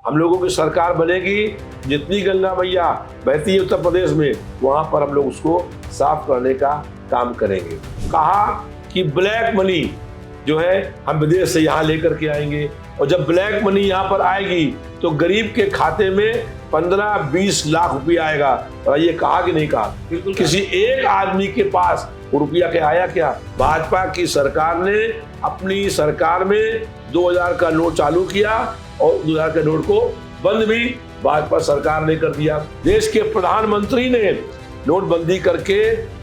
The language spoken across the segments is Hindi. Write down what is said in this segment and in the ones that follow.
हम लोगों की सरकार बनेगी, जितनी गंगा मैया बहती है उत्तर प्रदेश में, वहां पर हम लोग उसको साफ करने का काम करेंगे। कहा कि ब्लैक मनी जो है हम विदेश से यहाँ लेकर के आएंगे, और जब ब्लैक मनी यहाँ पर आएगी तो गरीब के खाते में 15-20 लाख रुपया आएगा। और ये कहा कि नहीं कहा? बिल्कुल। किसी एक आदमी के पास वो रुपया क्या आया? क्या भाजपा की सरकार ने अपनी सरकार में 2000 का नोट चालू किया और 2000 के नोट को बंद भी भाजपा सरकार ने कर दिया। देश के प्रधानमंत्री ने नोटबंदी करके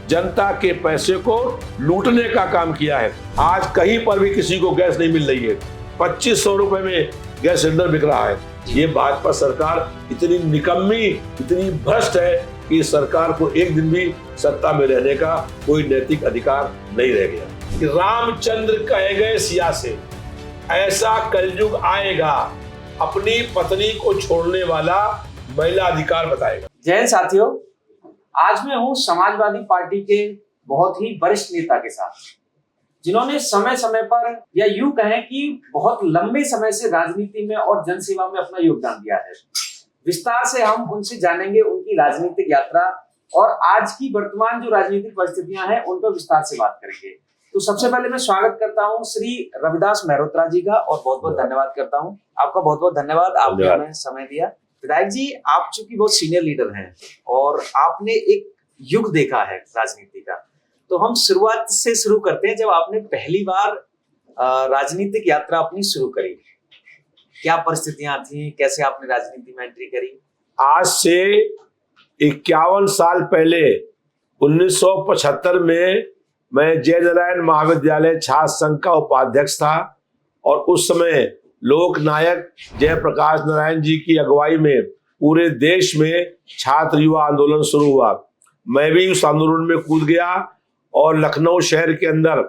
जनता के पैसे को लूटने का काम किया है। आज कहीं पर भी किसी को गैस नहीं मिल रही है, 2500 रुपए में गैस सिलेंडर बिक रहा है। ये भाजपा सरकार इतनी निकम्मी, इतनी भ्रष्ट है कि इस सरकार को एक दिन भी सत्ता में रहने का कोई नैतिक अधिकार नहीं रह गया। कि रामचंद्र कहे गए सिया से, ऐसा कलयुग आएगा, अपनी पत्नी को छोड़ने वाला महिला अधिकार बताएगा। जय हिंद साथियों, आज मैं हूं समाजवादी पार्टी के बहुत ही वरिष्ठ नेता के साथ, जिन्होंने समय समय पर, या यूं कहें कि बहुत लंबे समय से राजनीति में और जनसेवा में अपना योगदान दिया है। विस्तार से हम उनसे जानेंगे उनकी राजनीतिक यात्रा और आज की वर्तमान जो राजनीतिक परिस्थितियां हैं उन पर विस्तार से बात करेंगे। तो सबसे पहले मैं स्वागत करता हूं श्री रविदास मेहरोत्रा जी का, और बहुत बहुत धन्यवाद करता हूं आपका। बहुत बहुत धन्यवाद, आपने हमें समय दिया। विधायक जी, आप चूंकि बहुत सीनियर लीडर हैं और आपने एक युग देखा है राजनीति का, तो हम शुरुआत से शुरू करते हैं। जब आपने पहली बार राजनीतिक यात्रा अपनी शुरू करी, क्या परिस्थितियां थी, कैसे आपने राजनीति में एंट्री करी? आज से 51 साल पहले 1975 में मैं जय नारायण महाविद्यालय छात्र संघ का उपाध्यक्ष था, और उस समय लोक नायक जयप्रकाश नारायण जी की अगुवाई में पूरे देश में छात्र युवा आंदोलन शुरू हुआ। मैं भी उस आंदोलन में कूद गया और लखनऊ शहर के अंदर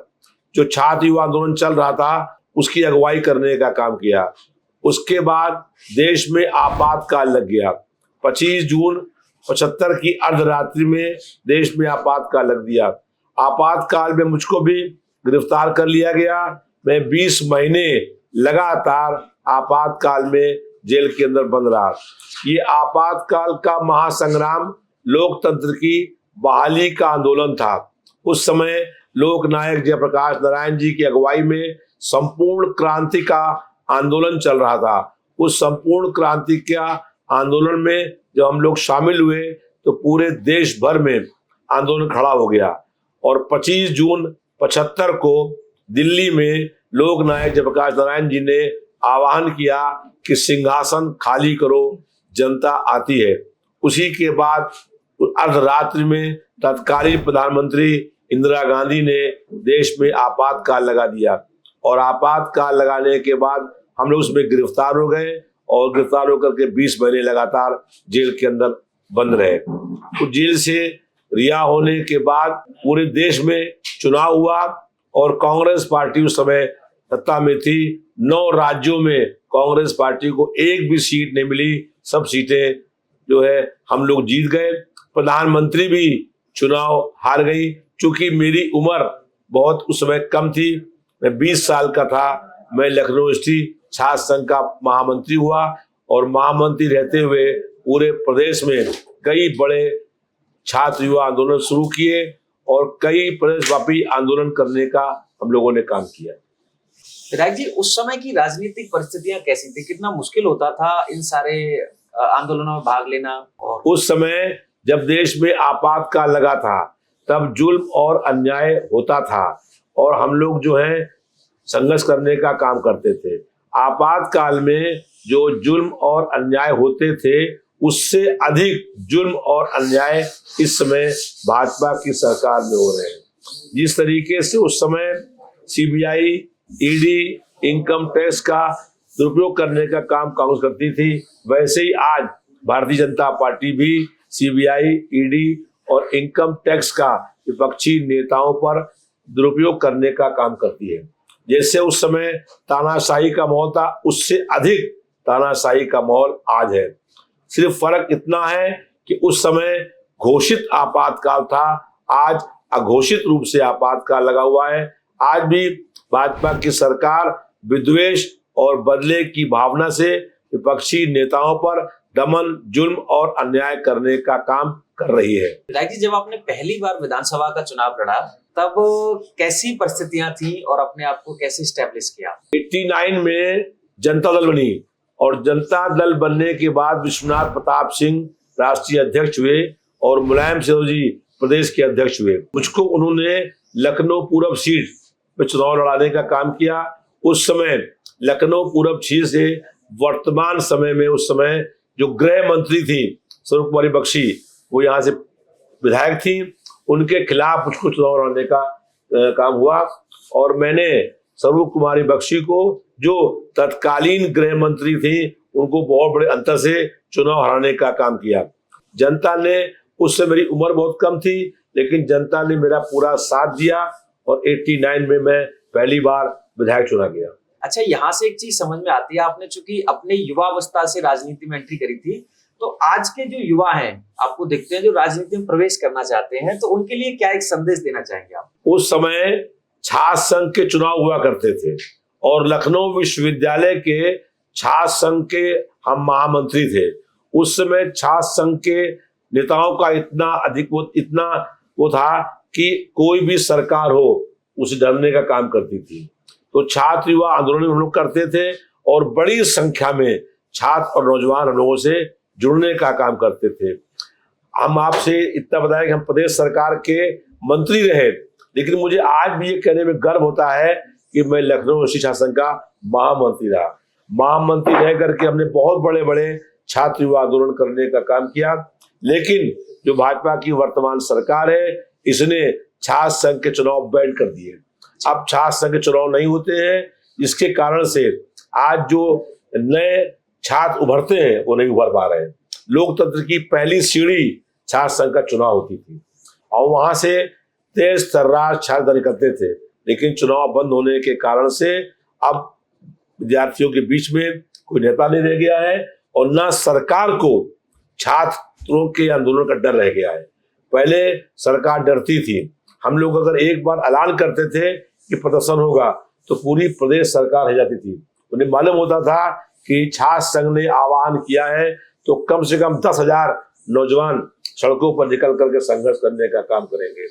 जो छात्र युवा आंदोलन चल रहा था उसकी अगुवाई करने का काम किया। उसके बाद देश में आपातकाल लग गया। 25 जून 75 की अर्धरात्रि में देश में आपातकाल लग दिया। आपातकाल में मुझको भी गिरफ्तार कर लिया गया। मैं 20 महीने लगातार आपातकाल में जेल के अंदर बंद रहा। ये आपातकाल का महासंग्राम लोकतंत्र की बहाली का आंदोलन था। उस समय लोक नायक जयप्रकाश नारायण जी की अगुवाई में संपूर्ण क्रांति का आंदोलन चल रहा था। उस संपूर्ण क्रांति का आंदोलन में जब हम लोग शामिल हुए तो पूरे देश भर में आंदोलन खड़ा हो गया, और 25 जून 75 को दिल्ली में लोक नायक जयप्रकाश नारायण जी ने आह्वान किया कि सिंहासन खाली करो, जनता आती है। उसी के बाद अर्धरात्रि में तत्कालीन प्रधानमंत्री इंदिरा गांधी ने देश में आपातकाल लगा दिया, और आपातकाल लगाने के बाद हम लोग उसमें गिरफ्तार हो गए, और गिरफ्तार होकर के 20 महीने लगातार जेल के अंदर बंद रहे। तो जेल से रिहा होने के बाद पूरे देश में चुनाव हुआ, और कांग्रेस पार्टी उस समय सत्ता में थी। 9 राज्यों में कांग्रेस पार्टी को एक भी सीट नहीं मिली। सब सीटें जो है हम लोग जीत गए। प्रधानमंत्री भी चुनाव हार गई। चूंकि मेरी उम्र बहुत उस समय कम थी, मैं 20 साल का था, मैं लखनऊ यूनिवर्सिटी छात्र संघ का महामंत्री हुआ, और महामंत्री रहते हुए पूरे प्रदेश में कई बड़े छात्र युवा आंदोलन शुरू किए, और कई प्रदेशव्यापी आंदोलन करने का हम लोगों ने काम किया। विधायक जी, उस समय की राजनीतिक परिस्थितियां कैसी थी? कितना मुश्किल होता था इन सारे आंदोलनों में भाग लेना? और उस समय जब देश में आपातकाल लगा था तब जुल्म और अन्याय होता था, और हम लोग जो है संघर्ष करने का काम करते थे। आपातकाल में जो जुल्म और अन्याय होते थे उससे अधिक जुल्म और अन्याय इस समय भाजपा की सरकार में हो रहे हैं। जिस तरीके से उस समय सीबीआई, ईडी, इनकम टैक्स का दुरुपयोग करने का काम कांग्रेस करती थी, वैसे ही आज भारतीय जनता पार्टी भी सीबीआई, ईडी और इनकम टैक्स का विपक्षी नेताओं पर दुरुपयोग करने का काम करती है। जैसे उस समय तानाशाही का माहौल था, उससे अधिक तानाशाही का माहौल आज है। सिर्फ फर्क इतना है कि उस समय घोषित आपातकाल था, आज अघोषित रूप से आपातकाल लगा हुआ है। आज भी भाजपा की सरकार विद्वेष और बदले की भावना से विपक्षी नेताओं पर दमन, जुल्म और अन्याय करने का काम कर रही है। विधायक जी, जब आपने पहली बार विधानसभा का चुनाव लड़ा तब कैसी परिस्थितियां थी और अपने आप को कैसे स्टैब्लिश किया? 89 में जनता दल बनी और जनता दल बनने के बाद विश्वनाथ प्रताप सिंह राष्ट्रीय अध्यक्ष हुए और मुलायम सिंह जी प्रदेश के अध्यक्ष हुए। मुझको उन्होंने लखनऊ पूर्व सीट पे चुनाव लड़ाने का काम किया। उस समय लखनऊ पूर्व सीट से वर्तमान समय में उस समय जो गृह मंत्री थी स्वरूप कुमारी बख्शी, वो यहाँ से विधायक थी, उनके खिलाफ मुझको चुनाव लड़ने का काम हुआ और मैंने स्वरूप कुमारी बख्शी को, जो तत्कालीन गृह मंत्री थी, उनको बहुत बड़े अंतर से चुनाव हराने का काम किया। जनता ने, उससे मेरी उम्र बहुत कम थी, लेकिन जनता ने मेरा पूरा साथ दिया और 89 में मैं पहली बार विधायक चुना गया। अच्छा, यहाँ से एक चीज समझ में आती है, आपने चूंकि अपने युवावस्था से राजनीति में एंट्री करी थी, तो आज के जो युवा हैं आपको देखते हैं जो राजनीति में प्रवेश करना चाहते हैं, तो उनके लिए क्या एक संदेश देना चाहेंगे आप? उस समय छात्र संघ के चुनाव हुआ करते थे और लखनऊ विश्वविद्यालय के छात्र संघ के हम महामंत्री थे। उस समय छात्र संघ के नेताओं का इतना वो था कि कोई भी सरकार हो उसे डरने का काम करती थी। तो छात्र युवा आंदोलन हम लोग करते थे और बड़ी संख्या में छात्र और नौजवान हम लोगों से जुड़ने का काम करते थे। हम आपसे इतना बताएं कि हम प्रदेश सरकार के मंत्री रहे, लेकिन मुझे आज भी ये कहने में गर्व होता है कि मैं लखनऊ शिक्षा संघ का महामंत्री रहा। महामंत्री रह करके हमने बहुत बड़े बड़े छात्र युवा आंदोलन करने का काम किया, लेकिन जो भाजपा की वर्तमान सरकार है, इसने छात्र संघ के चुनाव बैन कर दिए। अब छात्र संघ के चुनाव नहीं होते हैं, जिसके कारण से आज जो नए छात्र उभरते हैं वो नहीं उभर पा रहे हैं। लोकतंत्र की पहली सीढ़ी छात्र संघ का चुनाव होती थी और वहां से तेज तर्रार छात्र निकलते थे, लेकिन चुनाव बंद होने के कारण से अब विद्यार्थियों के बीच में कोई नेता नहीं रह गया है और ना सरकार को छात्रों के आंदोलन का डर रह गया है। पहले सरकार डरती थी। हम लोग अगर एक बार ऐलान करते थे कि प्रदर्शन होगा तो पूरी प्रदेश सरकार रह जाती थी। उन्हें मालूम होता था कि छात्र संघ ने आह्वान किया है तो कम से कम 10,000 नौजवान सड़कों पर निकल करके संघर्ष करने का काम करेंगे।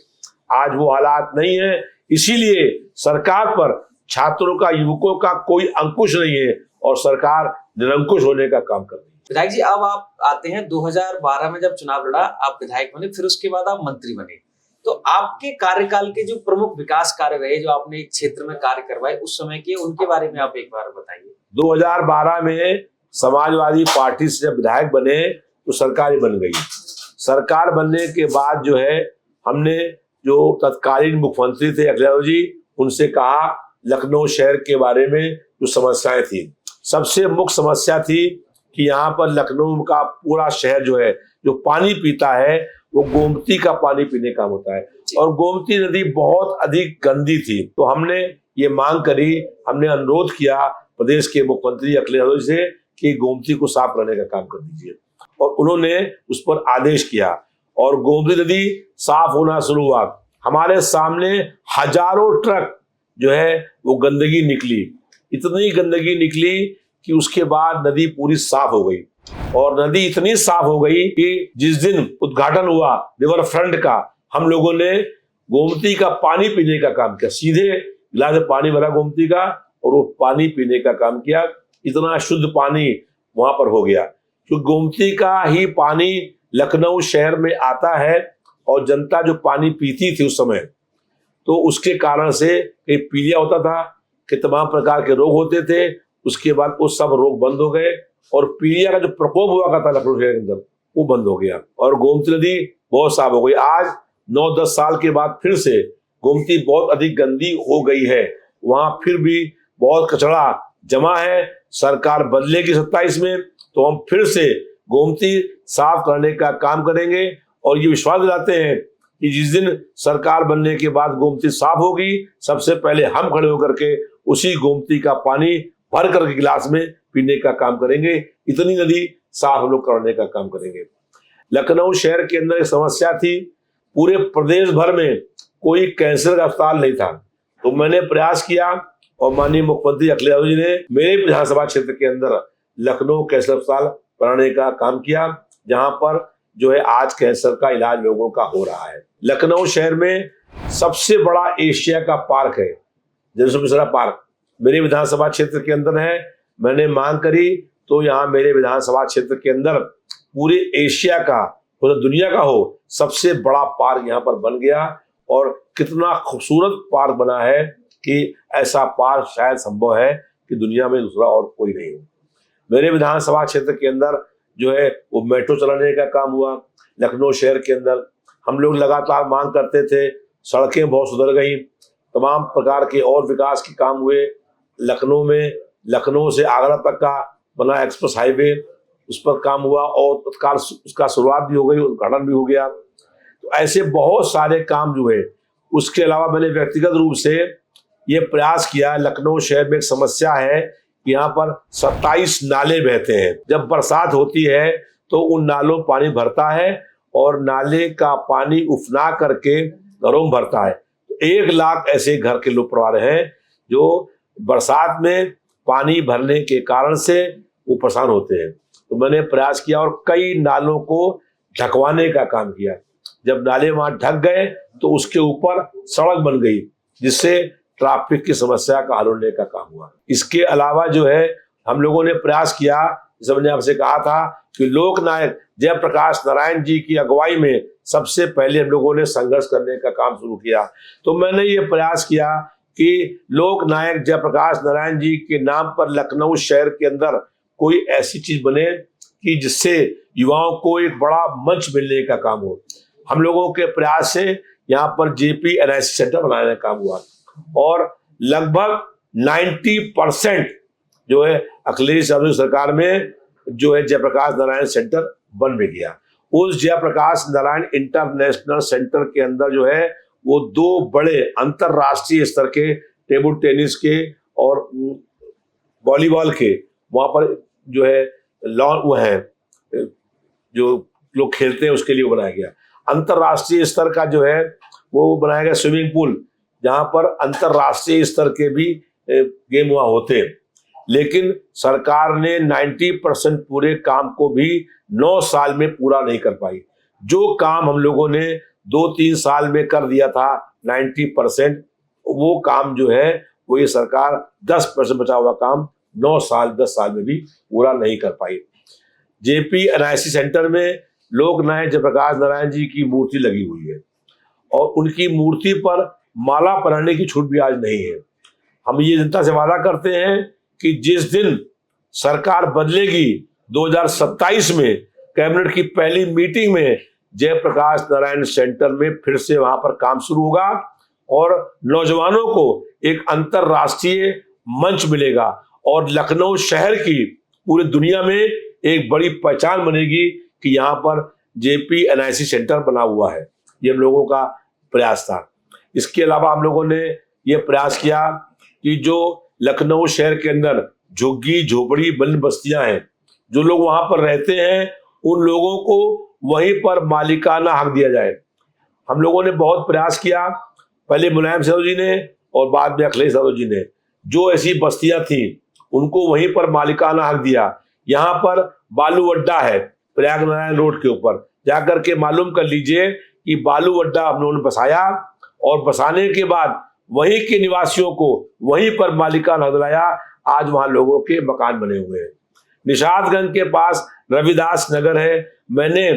आज वो हालात नहीं है, इसीलिए सरकार पर छात्रों का, युवकों का कोई अंकुश नहीं है और सरकार निरंकुश होने का काम कर रही है। विधायक जी, अब आप आते हैं 2012 में जब चुनाव लड़ा, आप विधायक बने, फिर उसके बाद आप मंत्री बने। तो आपके कार्यकाल के जो प्रमुख विकास कार्य रहे, जो आपने एक क्षेत्र में कार्य करवाए उस समय के, उनके बारे में आप एक बार बताइए। 2012 में समाजवादी पार्टी से जब विधायक बने तो सरकार बन गई। सरकार बनने के बाद जो है, हमने जो तत्कालीन मुख्यमंत्री थे अखिलेश यादव जी, उनसे कहा लखनऊ शहर के बारे में जो समस्याएं थी, सबसे मुख्य समस्या थी कि यहाँ पर लखनऊ का पूरा शहर जो है, जो पानी पीता है वो गोमती का पानी पीने का होता है और गोमती नदी बहुत अधिक गंदी थी। तो हमने ये मांग करी, हमने अनुरोध किया प्रदेश के मुख्यमंत्री अखिलेश यादव जी से कि गोमती को साफ करने का काम कर दीजिए और उन्होंने उस पर आदेश किया और गोमती नदी साफ होना शुरू हुआ। हमारे सामने हजारों ट्रक जो है वो गंदगी निकली, इतनी गंदगी निकली कि उसके बाद नदी पूरी साफ हो गई और नदी इतनी साफ हो गई कि जिस दिन उद्घाटन हुआ रिवर फ्रंट का, हम लोगों ने गोमती का पानी पीने का काम किया। सीधे गिलास में पानी भरा गोमती का और वो पानी पीने का काम किया। इतना शुद्ध पानी वहां पर हो गया क्योंकि गोमती का ही पानी लखनऊ शहर में आता है और जनता जो पानी पीती थी उस समय, तो उसके कारण से कहीं पीलिया होता था, कि तमाम प्रकार के रोग होते थे। उसके बाद वो सब रोग बंद हो गए और पीलिया का जो प्रकोप हुआ करता लखनऊ शहर के अंदर वो बंद हो गया और गोमती नदी बहुत साफ हो गई। आज 9-10 साल के बाद फिर से गोमती बहुत अधिक गंदी हो गई है, वहां फिर भी बहुत कचरा जमा है। सरकार बदलेगी 27 में तो हम फिर से गोमती साफ करने का काम करेंगे और ये विश्वास दिलाते हैं कि जिस दिन सरकार बनने के बाद गोमती साफ होगी, सबसे पहले हम खड़े होकर के उसी गोमती का पानी भर करके गिलास में पीने का काम करेंगे। इतनी नदी साफ हम लोग करने का काम करेंगे। लखनऊ शहर के अंदर एक समस्या थी, पूरे प्रदेश भर में कोई कैंसर का अस्पताल नहीं था, तो मैंने प्रयास किया और माननीय मुख्यमंत्री अखिलेश यादव जी ने मेरे विधानसभा क्षेत्र के अंदर लखनऊ कैंसर अस्पताल बनाने का काम किया, जहां पर जो है आज कैंसर का इलाज लोगों का हो रहा है। लखनऊ शहर में सबसे बड़ा एशिया का पार्क है जनसु मिश्रा पार्क, मेरे विधानसभा क्षेत्र के अंदर है। मैंने मांग करी तो यहाँ मेरे विधानसभा क्षेत्र के अंदर पूरे एशिया का, पूरी दुनिया का हो सबसे बड़ा पार्क यहाँ पर बन गया। और कितना खूबसूरत पार्क बना है कि ऐसा पार्क शायद संभव है कि दुनिया में दूसरा और कोई नहीं हो। मेरे विधानसभा क्षेत्र के अंदर जो है वो मेट्रो चलाने का काम हुआ। लखनऊ शहर के अंदर हम लोग लगातार मांग करते थे, सड़कें बहुत सुधर गई, तमाम प्रकार के और विकास के काम हुए। लखनऊ में लखनऊ से आगरा तक का बना एक्सप्रेस हाईवे, उस पर काम हुआ और तत्काल उसका शुरुआत भी हो गई, उद्घाटन भी हो गया। तो ऐसे बहुत सारे काम जो है। उसके अलावा मैंने व्यक्तिगत रूप से ये प्रयास किया, लखनऊ शहर में एक समस्या है कि यहाँ पर 27 नाले बहते हैं। जब बरसात होती है तो उन नालों पानी भरता है और नाले का पानी उफना करके घरों में भरता है। 1 लाख ऐसे घर के लोग परिवार हैं जो बरसात में पानी भरने के कारण से वो परेशान होते हैं। तो मैंने प्रयास किया और कई नालों को ढकवाने का काम किया। जब नाले वहां ढक गए तो उसके ऊपर सड़क बन गई, जिससे ट्रैफिक की समस्या का हल होने का काम हुआ। इसके अलावा जो है हम लोगों ने प्रयास किया, जैसे मैंने आपसे कहा था कि लोक नायक जयप्रकाश नारायण जी की अगुवाई में सबसे पहले हम लोगों ने संघर्ष करने का काम शुरू किया। तो मैंने ये प्रयास किया कि लोक नायक जयप्रकाश नारायण जी के नाम पर लखनऊ शहर के अंदर कोई ऐसी चीज बने कि जिससे युवाओं को एक बड़ा मंच मिलने का काम हो। हम लोगों के प्रयास से यहाँ पर जेपी एनआईसी सेंटर बनाने का काम हुआ और लगभग 90% जो है अखिलेश यादव सरकार में जो है जयप्रकाश नारायण सेंटर बन भी गया। उस जयप्रकाश नारायण इंटरनेशनल सेंटर के अंदर जो है वो 2 बड़े अंतरराष्ट्रीय स्तर के टेबल टेनिस के और वॉलीबॉल के वहां पर जो है लॉन वो है जो लोग खेलते हैं उसके लिए बनाया गया। अंतरराष्ट्रीय स्तर का जो है वो बनाया गया स्विमिंग पूल, जहां पर अंतरराष्ट्रीय स्तर के भी गेम वहां होते हैं। लेकिन सरकार ने 90% पूरे काम को भी 9 साल में पूरा नहीं कर पाई। जो काम हम लोगों ने 2-3 साल में कर दिया था 90%, वो काम जो है वो ये सरकार 10% बचा हुआ काम 10 साल में भी पूरा नहीं कर पाई। जेपी एनआईसी सेंटर में लोक नायक जयप्रकाश नारायण जी की मूर्ति लगी हुई है और उनकी मूर्ति पर माला पहनाने की छूट भी आज नहीं है। हम ये जनता से वादा करते हैं कि जिस दिन सरकार बदलेगी 2027 में कैबिनेट की पहली मीटिंग में जयप्रकाश नारायण सेंटर में फिर से वहां पर काम शुरू होगा और नौजवानों को एक अंतरराष्ट्रीय मंच मिलेगा और लखनऊ शहर की पूरी दुनिया में एक बड़ी पहचान बनेगी कि यहाँ पर जेपी एनआईसी सेंटर बना हुआ है। ये हम लोगों का प्रयास था। इसके अलावा हम लोगों ने ये प्रयास किया कि जो लखनऊ शहर के अंदर झुग्गी झोपड़ी बंद बस्तियां हैं, जो लोग वहां पर रहते हैं उन लोगों को वहीं पर मालिकाना हक दिया जाए। हम लोगों ने बहुत प्रयास किया, पहले मुलायम यादव जी ने और बाद में अखिलेश यादव जी ने, जो ऐसी बस्तियां थी उनको वहीं पर मालिकाना हक दिया। यहाँ पर बालू अड्डा है प्रयाग नारायण रोड के ऊपर, जाकर के मालूम कर लीजिए कि बालू अड्डा हम लोगों ने बसाया और बसाने के बाद वहीं के निवासियों को वहीं पर मालिकाना हक दिलाया। आज वहां लोगों के मकान बने हुए हैं। निषादगंज के पास रविदास नगर है, मैंने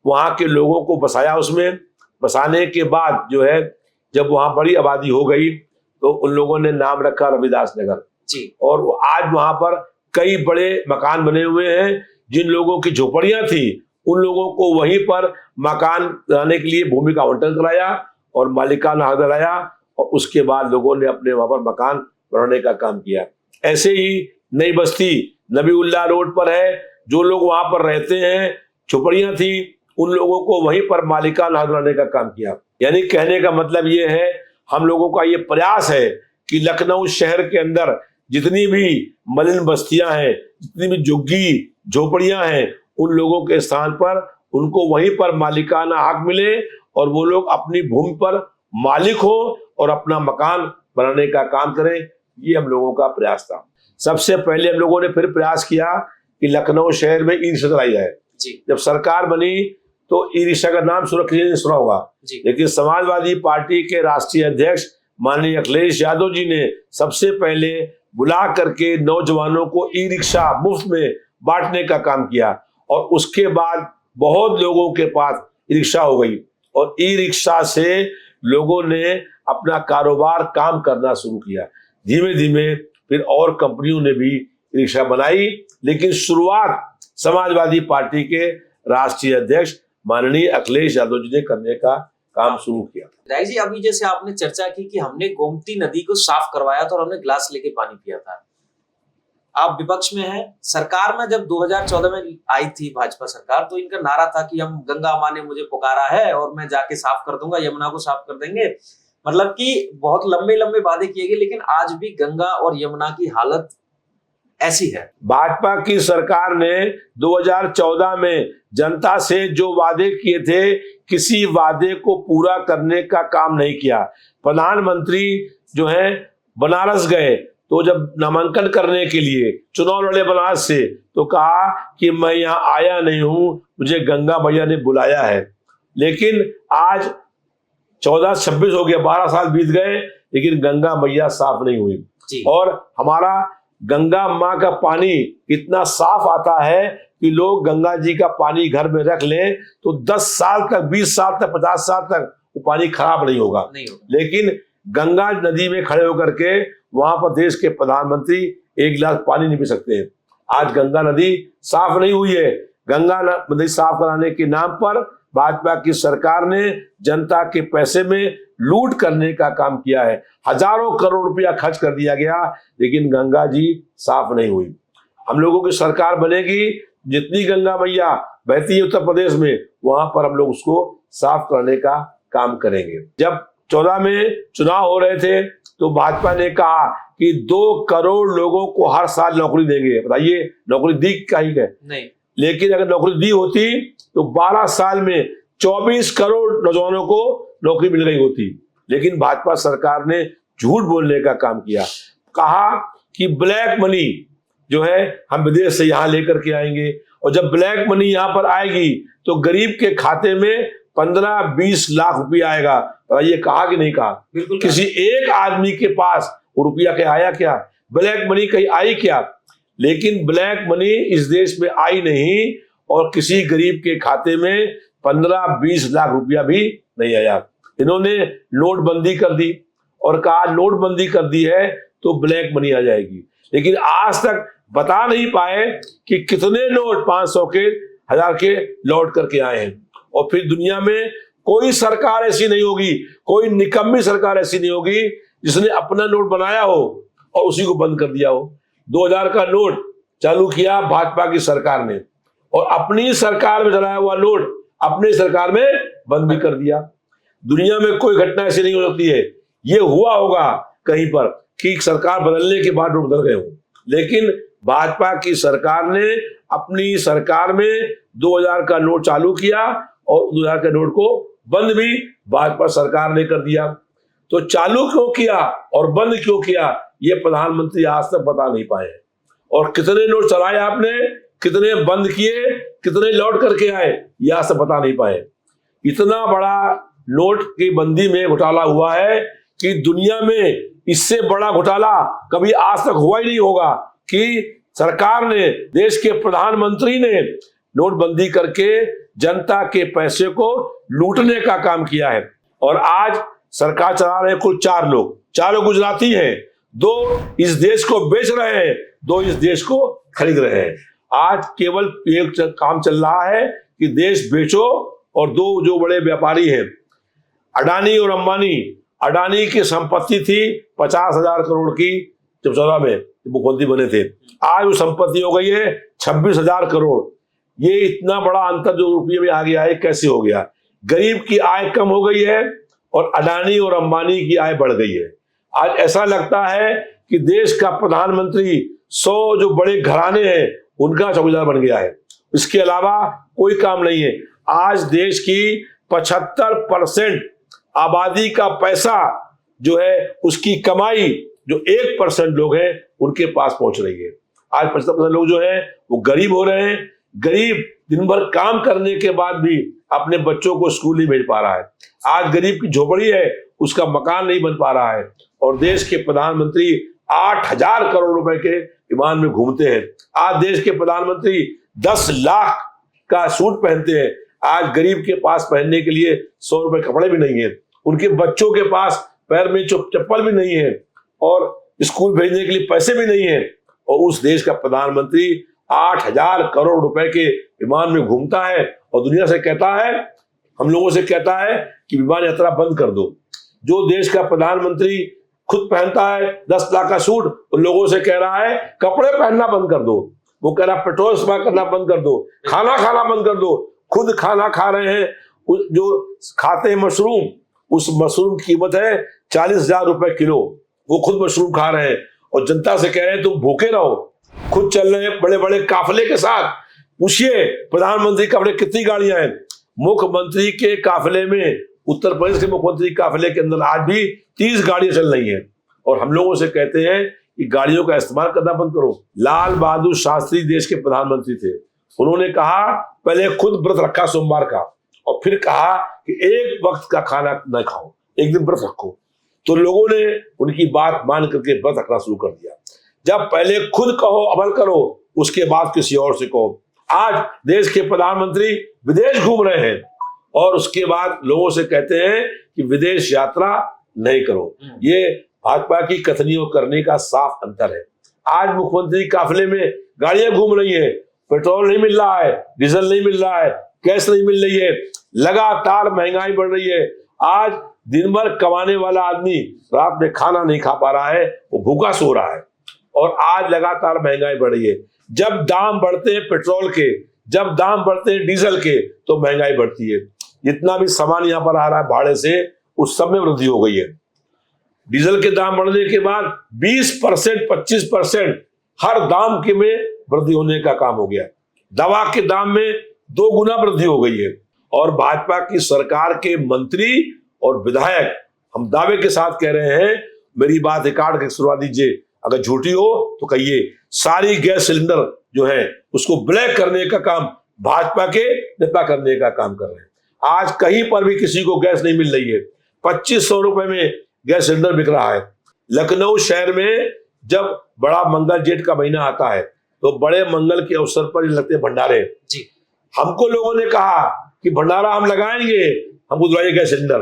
वहां के लोगों को बसाया। उसमें बसाने के बाद जो है जब वहां बड़ी आबादी हो गई तो उन लोगों ने नाम रखा रविदास नगर जी। और आज वहां पर कई बड़े मकान बने हुए हैं। जिन लोगों की झोपड़ियां थी उन लोगों को वहीं पर मकान बनाने के लिए भूमि का आवंटन कराया और मालिकाना हक दिलाया और उसके बाद लोगों ने अपने वहां पर मकान बनाने का काम किया। ऐसे ही नई बस्ती नबीउल्लाह रोड पर है, जो लोग वहां पर रहते हैं झोपड़ियां थी उन लोगों को वहीं पर मालिकाना हक दिलाने का काम किया। यानी कहने का मतलब ये है, हम लोगों का ये प्रयास है कि लखनऊ शहर के अंदर जितनी भी मलिन बस्तियां हैं, जितनी भी झुग्गी झोपड़ियां हैं, उन लोगों के स्थान पर उनको वहीं पर मालिकाना हक मिले और वो लोग अपनी भूमि पर मालिक हो और अपना मकान बनाने का काम करें। ये हम लोगों का प्रयास था। सबसे पहले हम लोगों ने फिर प्रयास किया कि लखनऊ शहर में ई रिक्शा चलाई जाए। जब सरकार बनी तो ई रिक्शा का नाम सुना होगा, लेकिन समाजवादी पार्टी के राष्ट्रीय अध्यक्ष माननीय अखिलेश यादव जी ने सबसे पहले बुला करके नौजवानों को ई रिक्शा मुफ्त में बांटने का काम किया और उसके बाद बहुत लोगों के पास ई रिक्शा हो गई और ई रिक्शा से लोगों ने अपना कारोबार काम करना शुरू किया। धीमे धीमे फिर और कंपनियों ने भी ई रिक्शा बनाई, लेकिन शुरुआत समाजवादी पार्टी के राष्ट्रीय अध्यक्ष माननीय अखिलेश यादव जी ने करने का काम शुरू किया। राय जी, अभी जैसे आपने चर्चा की कि हमने गोमती नदी को साफ करवाया था और हमने ग्लास लेके पानी पिया था। आप विपक्ष में हैं, सरकार में जब 2014 में आई थी भाजपा सरकार, तो इनका नारा था कि हम गंगा माँ ने मुझे पुकारा है और मैं जाके साफ कर दूंगा, यमुना को साफ कर देंगे। मतलब कि बहुत लंबे लंबे वादे किए गए, लेकिन आज भी गंगा और यमुना की हालत ऐसी है। भाजपा की सरकार ने 2014 में जनता से जो वादे किए थे, किसी वादे को पूरा करने का काम नहीं किया। प्रधानमंत्री जो है बनारस गए, तो जब नामांकन करने के लिए चुनाव लड़े बनारस से, तो कहा कि मैं यहाँ आया नहीं हूं, मुझे गंगा मैया ने बुलाया है। लेकिन आज 14-26 हो गया, 12 साल बीत गए, लेकिन गंगा मैया साफ नहीं हुई। और हमारा गंगा माँ का पानी इतना साफ आता है कि लोग गंगा जी का पानी घर में रख लें तो 10 साल तक, 20 साल तक, 50 साल तक वो पानी खराब नहीं होगा। लेकिन गंगा नदी में खड़े होकर के वहां पर देश के प्रधानमंत्री एक गिलास पानी नहीं पी सकते हैं। आज गंगा नदी साफ नहीं हुई है। गंगा नदी साफ कराने के नाम पर भाजपा की सरकार ने जनता के पैसे में लूट करने का काम किया है। हजारों करोड़ रुपया खर्च कर दिया गया, लेकिन गंगा जी साफ नहीं हुई। हम लोगों की सरकार बनेगी, जितनी गंगा मैया बहती है उत्तर प्रदेश में, वहां पर हम लोग उसको साफ करने का काम करेंगे। जब 14 में चुनाव हो रहे थे तो भाजपा ने कहा कि 2 करोड़ लोगों को हर साल नौकरी देंगे। बताइए, नौकरी दी कहीं है? नहीं। लेकिन अगर नौकरी दी होती तो 12 साल में 24 करोड़ नौजवानों को नौकरी मिल गई होती। लेकिन भाजपा सरकार ने झूठ बोलने का काम किया। कहा कि ब्लैक मनी जो है हम विदेश से यहाँ लेकर के आएंगे, और जब ब्लैक मनी यहाँ पर आएगी तो गरीब के खाते में 15-20 लाख रुपया आएगा। ये कहा कि नहीं कहा? किसी एक आदमी के पास वो रुपया क्या आया? क्या ब्लैक मनी कहीं आई क्या? लेकिन ब्लैक मनी इस देश में आई नहीं, और किसी गरीब के खाते में 15-20 लाख रुपया भी नहीं आया। इन्होंने नोटबंदी कर दी और कहा नोटबंदी कर दी है तो ब्लैक मनी आ जाएगी, लेकिन आज तक बता नहीं पाए कि कितने नोट 500 के, 1000 के लौट करके आए हैं। और फिर दुनिया में कोई सरकार ऐसी नहीं होगी, कोई निकम्मी सरकार ऐसी नहीं होगी जिसने अपना नोट बनाया हो और उसी को बंद कर दिया हो। 2000 का नोट चालू किया भाजपा की सरकार ने, और अपनी सरकार में चलाया हुआ नोट अपनी सरकार में बंद भी कर दिया। दुनिया में कोई घटना ऐसी नहीं हो सकती है। ये हुआ होगा कहीं पर कि सरकार बदलने के बाद नोट बदल गए हो, लेकिन भाजपा की सरकार ने अपनी सरकार में 2000 का नोट चालू किया और 2000 के नोट को बंद भी भाजपा सरकार ने कर दिया। तो चालू क्यों किया और बंद क्यों किया, ये प्रधानमंत्री आज तक बता नहीं पाए। और कितने नोट चलाए आपने, कितने बंद किए, कितने लौट करके आए, ये आज तक बता नहीं पाए। इतना बड़ा नोट की बंदी में घोटाला हुआ है कि दुनिया में इससे बड़ा घोटाला कभी आज तक हुआ ही नहीं होगा कि सरकार ने, देश के प्रधानमंत्री ने नोटबंदी करके जनता के पैसे को लूटने का काम किया है। और आज सरकार चला रहे कुल 4 लोग, 4 गुजराती हैं, 2 इस देश को बेच रहे हैं, 2 इस देश को खरीद रहे हैं। आज केवल एक काम चल रहा है कि देश बेचो, और 2 जो बड़े व्यापारी हैं अडानी और अंबानी, अडानी की संपत्ति थी 50,000 करोड़ की जब 14 में मुख्यमंत्री बने थे, आज वो संपत्ति हो गई है 26,000 करोड़। ये इतना बड़ा अंतर जो रुपये में आ गया है, कैसे हो गया? गरीब की आय कम हो गई है और अडानी और अंबानी की आय बढ़ गई है। आज ऐसा लगता है कि देश का प्रधानमंत्री 100 जो बड़े घराने हैं उनका चौकीदार बन गया है, इसके अलावा कोई काम नहीं है। आज देश की 75% आबादी का पैसा जो है, उसकी कमाई जो 1% लोग हैं उनके पास पहुंच रही है। आज 75% लोग जो हैं वो गरीब हो रहे हैं। गरीब दिन भर काम करने के बाद भी अपने बच्चों को स्कूल नहीं भेज पा रहा है। आज गरीब की झोपड़ी है, उसका मकान नहीं बन पा रहा है। और देश के प्रधानमंत्री 8,000 करोड़ रुपए के विमान में घूमते हैं। आज देश के प्रधानमंत्री 10 लाख का सूट पहनते हैं। आज गरीब के पास पहनने के लिए 100 रुपए कपड़े भी नहीं है। उनके बच्चों के पास पैर में चप्पल भी नहीं है और स्कूल भेजने के लिए पैसे भी नहीं है। और उस देश का प्रधानमंत्री 8,000 करोड़ रुपए के विमान में घूमता है और दुनिया से कहता है, हम लोगों से कहता है कि विमान यात्रा बंद कर दो। जो देश का प्रधानमंत्री खुद पहनता है 10 लाख का सूट, उन लोगों से कह रहा है कपड़े पहनना बंद कर दो। वो कह रहा है पेट्रोल इस्तेमाल करना बंद कर दो, खाना खाना बंद कर दो। खुद खाना खा रहे हैं, जो खाते हैं मशरूम, उस मशरूम की कीमत है 40,000 रुपए किलो। वो खुद मशरूम खा रहे हैं और जनता से कह रहे हैं तुम भूखे रहो। खुद चल रहे हैं बड़े बड़े काफिले के साथ। पूछिए प्रधानमंत्री काफिले कितनी गाड़ियां हैं। मुख्यमंत्री के काफिले में, उत्तर प्रदेश के मुख्यमंत्री काफिले के अंदर आज भी 30 गाड़ियां चल रही हैं। और हम लोगों से कहते हैं कि गाड़ियों का इस्तेमाल करना बंद करो। लाल बहादुर शास्त्री देश के प्रधानमंत्री थे। उन्होंने कहा, पहले खुद व्रत रखा सोमवार का और फिर कहा कि एक वक्त का खाना न खाओ, एक दिन व्रत रखो। तो लोगों ने उनकी बात मान करके व्रत रखना शुरू कर दिया। जब पहले खुद कहो, अमल करो, उसके बाद किसी और से कहो। आज देश के प्रधानमंत्री विदेश घूम रहे हैं और उसके बाद लोगों से कहते हैं कि विदेश यात्रा नहीं करो। ये भाजपा की कथनी और करने का साफ अंतर है। आज मुख्यमंत्री काफिले में गाड़ियां घूम रही हैं, पेट्रोल नहीं मिल रहा है, डीजल नहीं मिल रहा है, गैस नहीं मिल रही है, लगातार महंगाई बढ़ रही है। आज दिन भर कमाने वाला आदमी रात में खाना नहीं खा पा रहा है, वो भूखा सो रहा है। और आज लगातार महंगाई बढ़ रही है। जब दाम बढ़ते हैं पेट्रोल के, जब दाम बढ़ते हैं डीजल के, तो महंगाई बढ़ती है। जितना भी सामान यहाँ पर आ रहा है भाड़े से, उस सब में वृद्धि हो गई है। डीजल के दाम बढ़ने के बाद 20%, 25% हर दाम के में वृद्धि होने का काम हो गया। दवा के दाम में 2 गुना वृद्धि हो गई है। और भाजपा की सरकार के मंत्री और विधायक हम दावे के साथ कह रहे हैं, मेरी बात रिकॉर्ड के सुनवा दीजिए, अगर झूठी हो तो कहिए, सारी गैस सिलेंडर जो है उसको ब्लैक करने का काम भाजपा के नेता करने का काम कर रहे हैं। आज कहीं पर भी किसी को गैस नहीं मिल रही है। 2500 रुपए में गैस सिलेंडर बिक रहा है। लखनऊ शहर में जब बड़ा मंगल जेठ का महीना आता है तो बड़े मंगल के अवसर पर लगते हैं भंडारे जी। हमको लोगों ने कहा कि भंडारा हम लगाएंगे, हमको दिलाइए गैस सिलेंडर,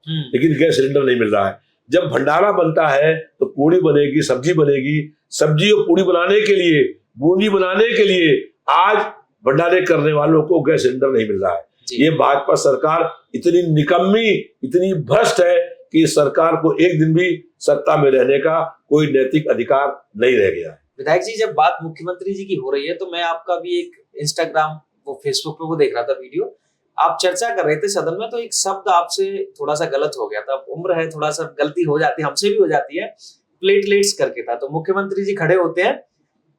लेकिन गैस सिलेंडर नहीं मिल रहा है। जब भंडारा बनता है तो पूड़ी बनेगी, सब्जी बनेगी। सब्जी और पूड़ी बनाने के लिए, बूंदी बनाने के लिए आज भंडारे करने वालों को गैस सिलेंडर नहीं मिल रहा है। ये भाजपा सरकार इतनी निकम्मी, इतनी भ्रष्ट है कि सरकार को एक दिन भी सत्ता में रहने का कोई नैतिक अधिकार नहीं रह गया है। विधायक जी, जब बात मुख्यमंत्री जी की हो रही है तो मैं आपका भी एक इंस्टाग्राम, वो फेसबुक पे वो देख रहा था वीडियो, आप चर्चा कर रहे थे सदन में, तो एक शब्द आपसे थोड़ा सा गलत हो गया था। उम्र है, थोड़ा सा गलती हो जाती है, हमसे भी हो जाती है। प्लेटलेट्स करके था, तो मुख्यमंत्री जी खड़े होते हैं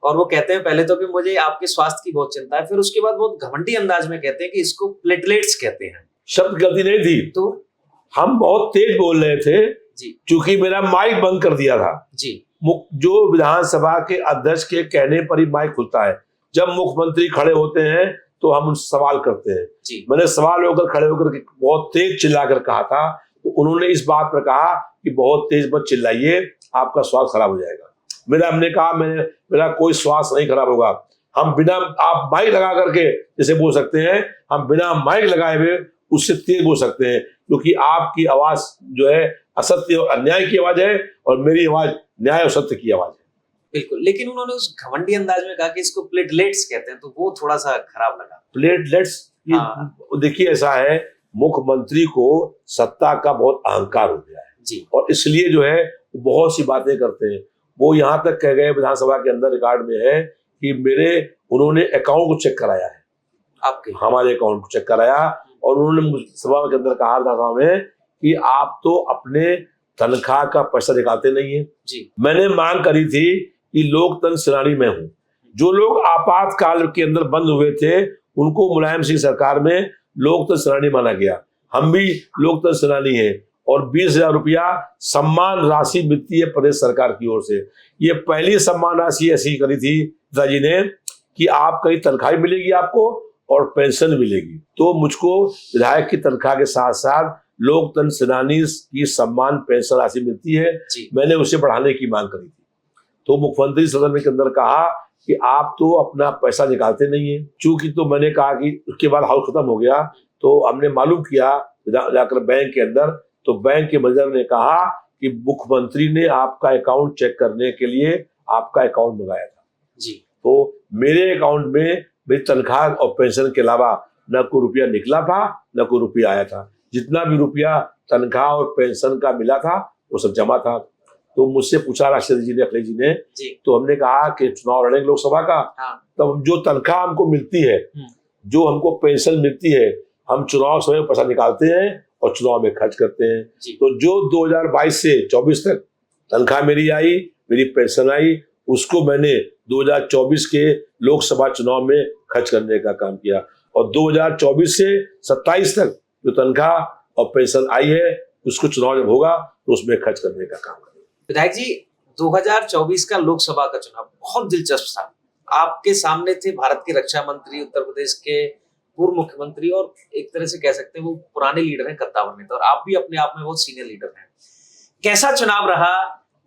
और वो कहते हैं पहले तो कि मुझे आपके स्वास्थ्य की बहुत चिंता है, फिर उसके बाद बहुत घमंडी अंदाज में कहते हैं कि इसको प्लेटलेट्स कहते हैं। शब्द गलती नहीं थी, तो हम बहुत तेज बोल रहे थे जी, क्योंकि मेरा माइक बंद कर दिया था जी। जो विधानसभा के अध्यक्ष के कहने पर ही माइक खुलता है। जब मुख्यमंत्री खड़े होते हैं तो हम उनसे सवाल करते हैं जी। मैंने सवाल होकर खड़े होकर बहुत तेज चिल्लाकर कहा था, तो उन्होंने इस बात पर कहा कि बहुत तेज मत चिल्लाइए, आपका स्वास्थ्य खराब हो जाएगा। हमने कहा मेरा कोई स्वास्थ्य नहीं खराब होगा। हम बिना, आप माइक लगा करके जैसे बोल सकते हैं, हम बिना माइक लगाए हुए उससे तेज बोल सकते हैं, क्योंकि आपकी आवाज जो है असत्य और अन्याय की आवाज है और मेरी आवाज न्याय और सत्य की आवाज है। बिल्कुल, लेकिन उन्होंने उस घमंडी अंदाज में कहा कि इसको प्लेटलेट्स कहते हैं, तो वो थोड़ा सा खराब लगा। प्लेटलेट्स, देखिए ऐसा है, मुख्यमंत्री को सत्ता का बहुत अहंकार हो गया है जी, और इसलिए जो है बहुत सी बातें करते हैं। वो यहाँ तक कह गए, विधानसभा के अंदर रिकॉर्ड में है कि उन्होंने अकाउंट को चेक कराया है, आपके हमारे अकाउंट को चेक कराया, और उन्होंने सभा के अंदर कहा विधानसभा में कि आप तो अपने तनख्वाह का पैसा निकालते नहीं है जी। मैंने मांग करी थी कि लोकतंत्र सेनानी मैं हूं। जो लोग आपातकाल के अंदर बंद हुए थे उनको मुलायम सिंह सरकार में लोकतंत्र सेनानी माना गया। हम भी लोकतंत्र सेनानी हैं और 20,000 रुपया सम्मान राशि मिलती है प्रदेश सरकार की ओर से। ये पहली सम्मान राशि ऐसी करी थी पिताजी ने कि आप कहीं तनख्वाह मिलेगी आपको और पेंशन मिलेगी। तो मुझको विधायक की तनख्वाह के साथ साथ लोकतंत्र सेनानी की सम्मान पेंशन राशि मिलती है। मैंने उसे बढ़ाने की मांग करी थी, तो मुख्यमंत्री सदन के अंदर कहा कि आप तो अपना पैसा निकालते नहीं है। चूंकि तो मैंने कहा कि उसके बाद हाउस खत्म हो गया, तो हमने मालूम किया जाकर बैंक के अंदर, तो बैंक के मैनेजर ने कहा कि मुख्यमंत्री ने आपका अकाउंट चेक करने के लिए आपका अकाउंट मंगाया था जी। तो मेरे अकाउंट में मेरी तनख्वाह और पेंशन के अलावा न कोई रुपया निकला था न कोई रुपया आया था। जितना भी रुपया तनख्वाह और पेंशन का मिला था वो सब जमा था। तो मुझसे पूछा राष्ट्रपति जी ने, अखिलेश जी ने, तो हमने कहा कि चुनाव लड़ेंगे लोकसभा का, तब जो तनख्वाह हमको मिलती है, जो हमको पेंशन मिलती है, हम चुनाव समय में पैसा निकालते हैं और चुनाव में खर्च करते हैं। तो जो 2022 से 24 तक तनख्वाह मेरी आई, मेरी पेंशन आई, उसको मैंने 2024 के लोकसभा चुनाव में खर्च करने का काम किया। और 2024 से 27 तक जो तनख्वाह और पेंशन आई है, उसको चुनाव जब होगा तो उसमें खर्च करने का काम करेंगे। विधायक जी, 2024 का लोकसभा का चुनाव बहुत दिलचस्प था। आपके सामने थे भारत के रक्षा मंत्री, उत्तर प्रदेश के पूर्व मुख्यमंत्री और एक तरह से कह सकते हैं वो पुराने लीडर हैं, कद्दावर नेता, और आप भी अपने आप में बहुत सीनियर लीडर हैं। कैसा चुनाव रहा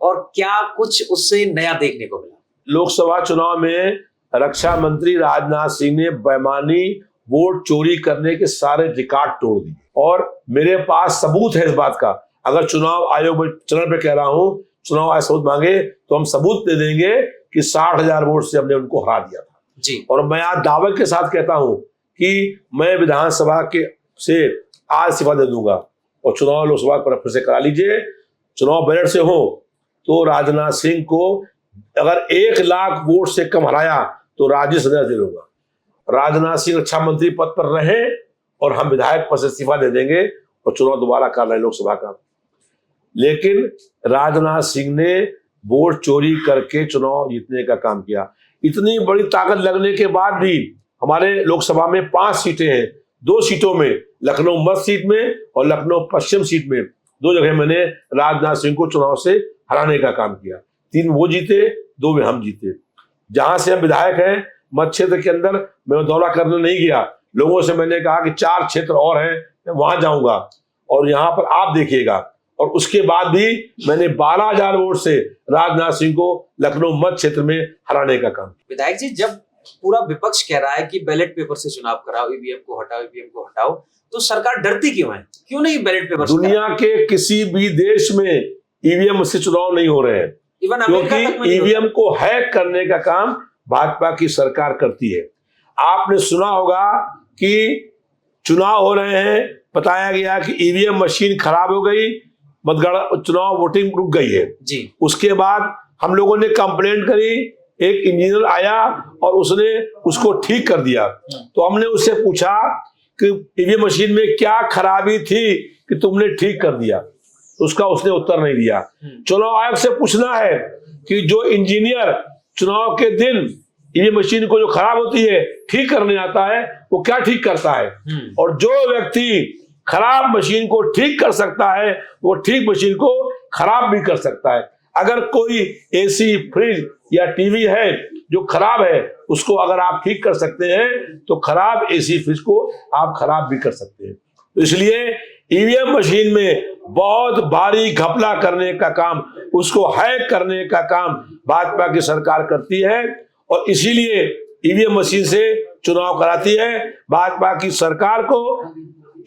और क्या कुछ उससे नया देखने को मिला? लोकसभा चुनाव में रक्षा मंत्री राजनाथ सिंह ने बेईमानी वोट चोरी करने के सारे रिकॉर्ड तोड़ दिए और मेरे पास सबूत है इस बात का। अगर चुनाव आयोग चरण पे कह रहा हूं, चुनाव आयोग सबूत मांगे तो हम सबूत दे देंगे कि 60,000 वोट से हमने उनको हरा दिया था जी। और मैं आज दावे के साथ कहता हूं कि मैं विधानसभा के से आज इस्तीफा दे दूंगा और चुनाव लोकसभा पर फिर से करा लीजिए। चुनाव बैलेट से हो तो राजनाथ सिंह को अगर 1 लाख वोट से कम हराया तो राज्यसभा दे दूंगा। राजनाथ सिंह रक्षा मंत्री पद पर रहे और हम विधायक पद से इस्तीफा दे देंगे और चुनाव दोबारा कर रहे लोकसभा का। लेकिन राजनाथ सिंह ने वोट चोरी करके चुनाव जीतने का काम किया। इतनी बड़ी ताकत लगने के बाद भी हमारे लोकसभा में 5 सीटें हैं। 2 सीटों में, लखनऊ मध्य सीट में और लखनऊ पश्चिम सीट में, 2 जगह मैंने राजनाथ सिंह को चुनाव से हराने का काम किया। 3 वो जीते, 2 में हम जीते। जहां से हम विधायक हैं मध्य क्षेत्र के अंदर मैं दौरा करने नहीं गया। लोगों से मैंने कहा कि 4 क्षेत्र और हैं, मैं वहां जाऊंगा और यहाँ पर आप देखिएगा। और उसके बाद भी मैंने 12,000 वोट से राजनाथ सिंह को लखनऊ मध्य क्षेत्र में हराने का काम। विधायक जी, जब पूरा विपक्ष कह रहा है कि बैलेट पेपर से चुनाव कराओ, ईवीएम को हटाओ, ईवीएम को हटाओ, तो सरकार डरती क्यों है? क्यों नहीं बैलेट पेपर? दुनिया के किसी भी देश में ईवीएम से चुनाव नहीं हो रहे हैं, क्योंकि ईवीएम को हैक करने का काम भाजपा की सरकार करती है। आपने सुना होगा कि चुनाव हो रहे हैं, बताया गया कि ईवीएम मशीन खराब हो गई, मतगणना चुनाव वोटिंग रुक गई है जी। उसके बाद हम लोगों ने कंप्लेंट करी, एक इंजीनियर आया और उसने उसको ठीक कर दिया। तो हमने उससे पूछा कि ईवीएम मशीन में क्या खराबी थी कि तुमने ठीक कर दिया, उसका उसने उत्तर नहीं दिया। चुनाव आयोग से पूछना है कि जो इंजीनियर चुनाव के दिन ईवीएम मशीन को जो खराब होती है ठीक करने आता है वो क्या ठीक करता है, और जो व्यक्ति खराब मशीन को ठीक कर सकता है वो ठीक मशीन को खराब भी कर सकता है। अगर कोई एसी, फ्रिज या टीवी है जो खराब है, उसको अगर आप ठीक कर सकते हैं तो खराब एसी, फ्रिज को आप खराब भी कर सकते हैं। तो इसलिए ईवीएम मशीन में बहुत भारी घपला करने का काम, उसको हैक करने का काम भाजपा की सरकार करती है और इसीलिए ईवीएम मशीन से चुनाव कराती है। भाजपा की सरकार को,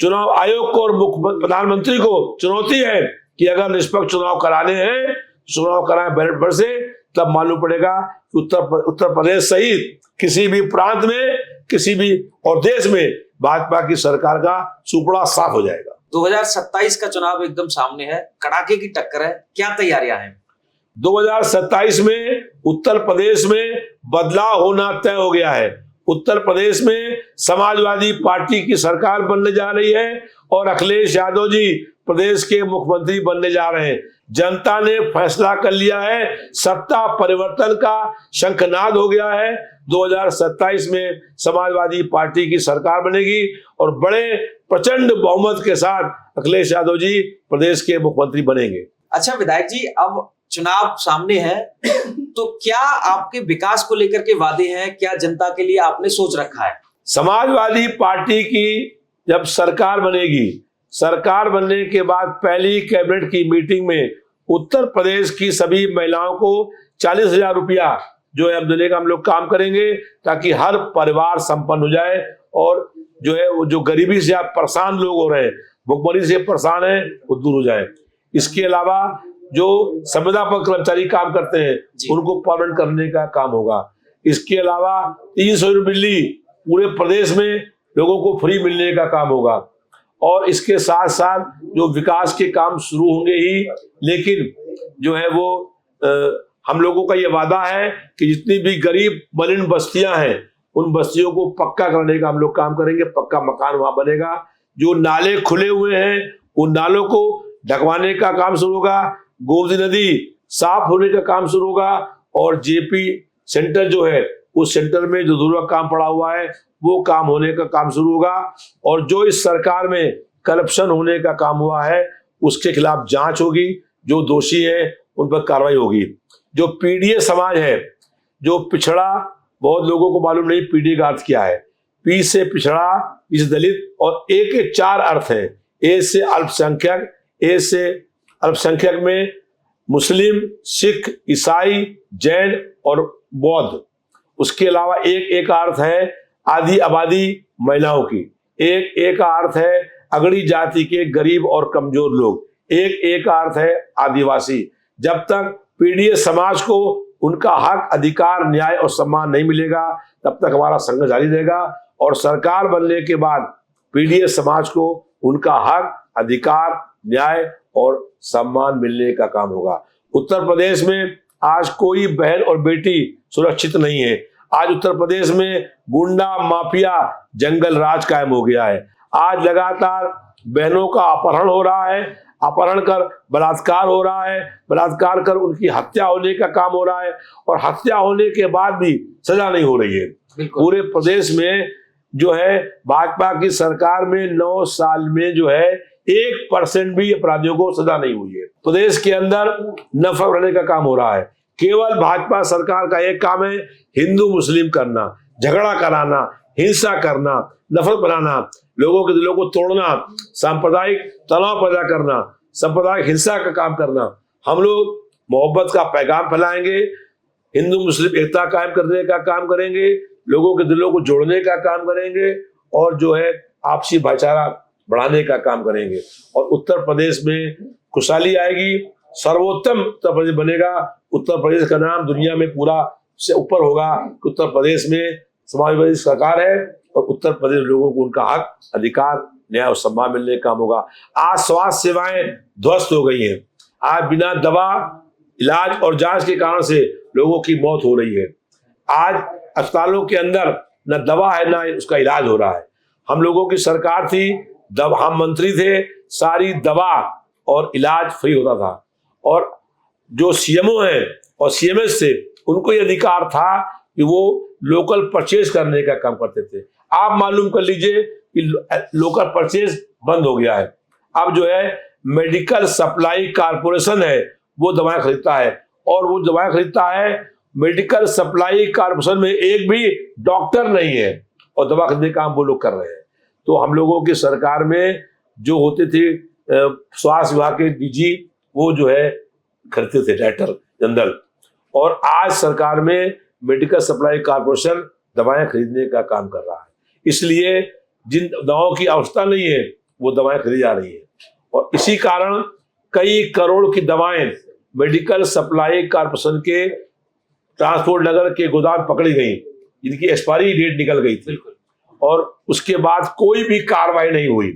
चुनाव आयोग को और प्रधानमंत्री को चुनौती है कि अगर निष्पक्ष चुनाव कराने हैं, चुनाव कराएं बैलेट पेपर से, तब मालूम पड़ेगा कि उत्तर प्रदेश सहित किसी भी प्रांत में, किसी भी और देश में भाजपा की सरकार का सुपड़ा साफ हो जाएगा। 2027 का चुनाव एकदम सामने है, कड़ाके की टक्कर है, क्या तैयारियां हैं? 2027 में उत्तर प्रदेश में बदलाव होना तय हो गया है। उत्तर प्रदेश में समाजवादी पार्टी की सरकार बनने जा रही है और अखिलेश यादव जी प्रदेश के मुख्यमंत्री बनने जा रहे हैं। जनता ने फैसला कर लिया है, सत्ता परिवर्तन का शंखनाद हो गया है। 2027 में समाजवादी पार्टी की सरकार बनेगी और बड़े प्रचंड बहुमत के साथ अखिलेश यादव जी प्रदेश के मुख्यमंत्री बनेंगे। अच्छा विधायक जी, अब चुनाव सामने है तो क्या आपके विकास को लेकर के वादे हैं, क्या जनता के लिए आपने सोच रखा है? समाजवादी पार्टी की जब सरकार बनेगी, सरकार बनने के बाद पहली कैबिनेट की मीटिंग में उत्तर प्रदेश की सभी महिलाओं को 40,000 रुपया जो है देने का हम लोग काम करेंगे, ताकि हर परिवार संपन्न हो जाए और जो है वो जो गरीबी से आप परेशान लोग हो रहे हैं, भुखमरी से परेशान है, वो दूर हो जाए। इसके अलावा जो संविदा पर कर्मचारी काम करते हैं उनको परमानेंट करने का काम होगा। इसके अलावा 300 यूनिट बिजली पूरे प्रदेश में लोगों को फ्री मिलने का काम होगा। और इसके साथ साथ जो विकास के काम शुरू होंगे ही, लेकिन जो है वो हम लोगों का ये वादा है कि जितनी भी गरीब मलिन बस्तियां हैं उन बस्तियों को पक्का करने का हम लोग काम करेंगे, पक्का मकान वहां बनेगा। जो नाले खुले हुए हैं उन नालों को ढकवाने का काम शुरू होगा, गोमती नदी साफ होने का काम शुरू होगा और जेपी सेंटर जो है उस सेंटर में जो जरूरत काम पड़ा हुआ है वो काम होने का काम शुरू होगा। और जो इस सरकार में करप्शन होने का काम हुआ है उसके खिलाफ जांच होगी, जो दोषी है उन पर कार्रवाई होगी। जो पीडीए समाज है, जो पिछड़ा, बहुत लोगों को मालूम नहीं पीडीए का अर्थ क्या है। पी से पिछड़ा, इस दलित, और ए के 4 अर्थ हैं। ए से अल्पसंख्यक, ए से अल्पसंख्यक में मुस्लिम, सिख, ईसाई, जैन और बौद्ध। उसके अलावा एक अर्थ है आधी आबादी महिलाओं की, एक अर्थ है अगड़ी जाति के गरीब और कमजोर लोग, एक अर्थ है आदिवासी। जब तक पीडीए समाज को उनका हक, अधिकार, न्याय और सम्मान नहीं मिलेगा तब तक हमारा संघर्ष जारी रहेगा। और सरकार बनने के बाद पीडीए समाज को उनका हक, अधिकार, न्याय और सम्मान मिलने का काम होगा। उत्तर प्रदेश में आज कोई बहन और बेटी सुरक्षित नहीं है। आज उत्तर प्रदेश में गुंडा माफिया जंगल राज कायम हो गया है। आज लगातार बहनों का अपहरण हो रहा है, अपहरण कर बलात्कार हो रहा है, बलात्कार कर उनकी हत्या होने का काम हो रहा है और हत्या होने के बाद भी सजा नहीं हो रही है। पूरे प्रदेश में जो है भाजपा की सरकार में 9 साल में जो है 1% भी अपराधियों को सजा नहीं हुई है। प्रदेश के अंदर नफरत बढ़ाने का काम हो रहा है। केवल भाजपा सरकार का एक काम है हिंदू मुस्लिम करना, झगड़ा कराना, हिंसा करना, नफरत बनाना, लोगों के दिलों को तोड़ना, सांप्रदायिक तनाव पैदा करना, सांप्रदायिक हिंसा का काम करना। हम लोग मोहब्बत का पैगाम फैलाएंगे, हिंदू मुस्लिम एकता कायम करने का काम करेंगे, लोगों के दिलों को जोड़ने का काम करेंगे और जो है आपसी भाईचारा बढ़ाने का काम करेंगे। और उत्तर प्रदेश में खुशहाली आएगी, सर्वोत्तम उत्तर प्रदेश बनेगा। उत्तर प्रदेश का नाम दुनिया में पूरा से ऊपर होगा। उत्तर प्रदेश में समाजवादी सरकार है और उत्तर प्रदेश लोगों को उनका हक, अधिकार, न्याय और सम्मान मिलने का काम होगा। आज स्वास्थ्य सेवाएं ध्वस्त हो गई हैं। आज बिना दवा, इलाज और जांच के कारण से लोगों की मौत हो रही है। आज अस्पतालों के अंदर न दवा है न उसका इलाज हो रहा है। हम लोगों की सरकार थी, हम मंत्री थे, सारी दवा और इलाज फ्री होता था। और जो सीएमओ हैं और सीएमएस थे उनको ये अधिकार था कि वो लोकल परचेज करने का काम करते थे। आप मालूम कर लीजिए कि लोकल परचेज बंद हो गया है। अब जो है मेडिकल सप्लाई कारपोरेशन है वो दवाएं खरीदता है और वो दवाएं खरीदता है। मेडिकल सप्लाई कारपोरेशन में एक भी डॉक्टर नहीं है और दवा खरीदने का काम वो लोग कर रहे हैं। तो हम लोगों की सरकार में जो होते थे स्वास्थ्य विभाग के डीजी, वो जो है खरीदते थे डायरेक्टर जनरल, और आज सरकार में मेडिकल सप्लाई कारपोरेशन दवाएं खरीदने का काम कर रहा है। इसलिए जिन दवाओं की आवश्यकता नहीं है वो दवाएं खरीदी जा रही है और इसी कारण कई करोड़ की दवाएं मेडिकल सप्लाई कारपोरेशन के ट्रांसपोर्ट नगर के गोदाम पकड़ी गई, जिनकी एक्सपायरी डेट निकल गई थी और उसके बाद कोई भी कार्रवाई नहीं हुई।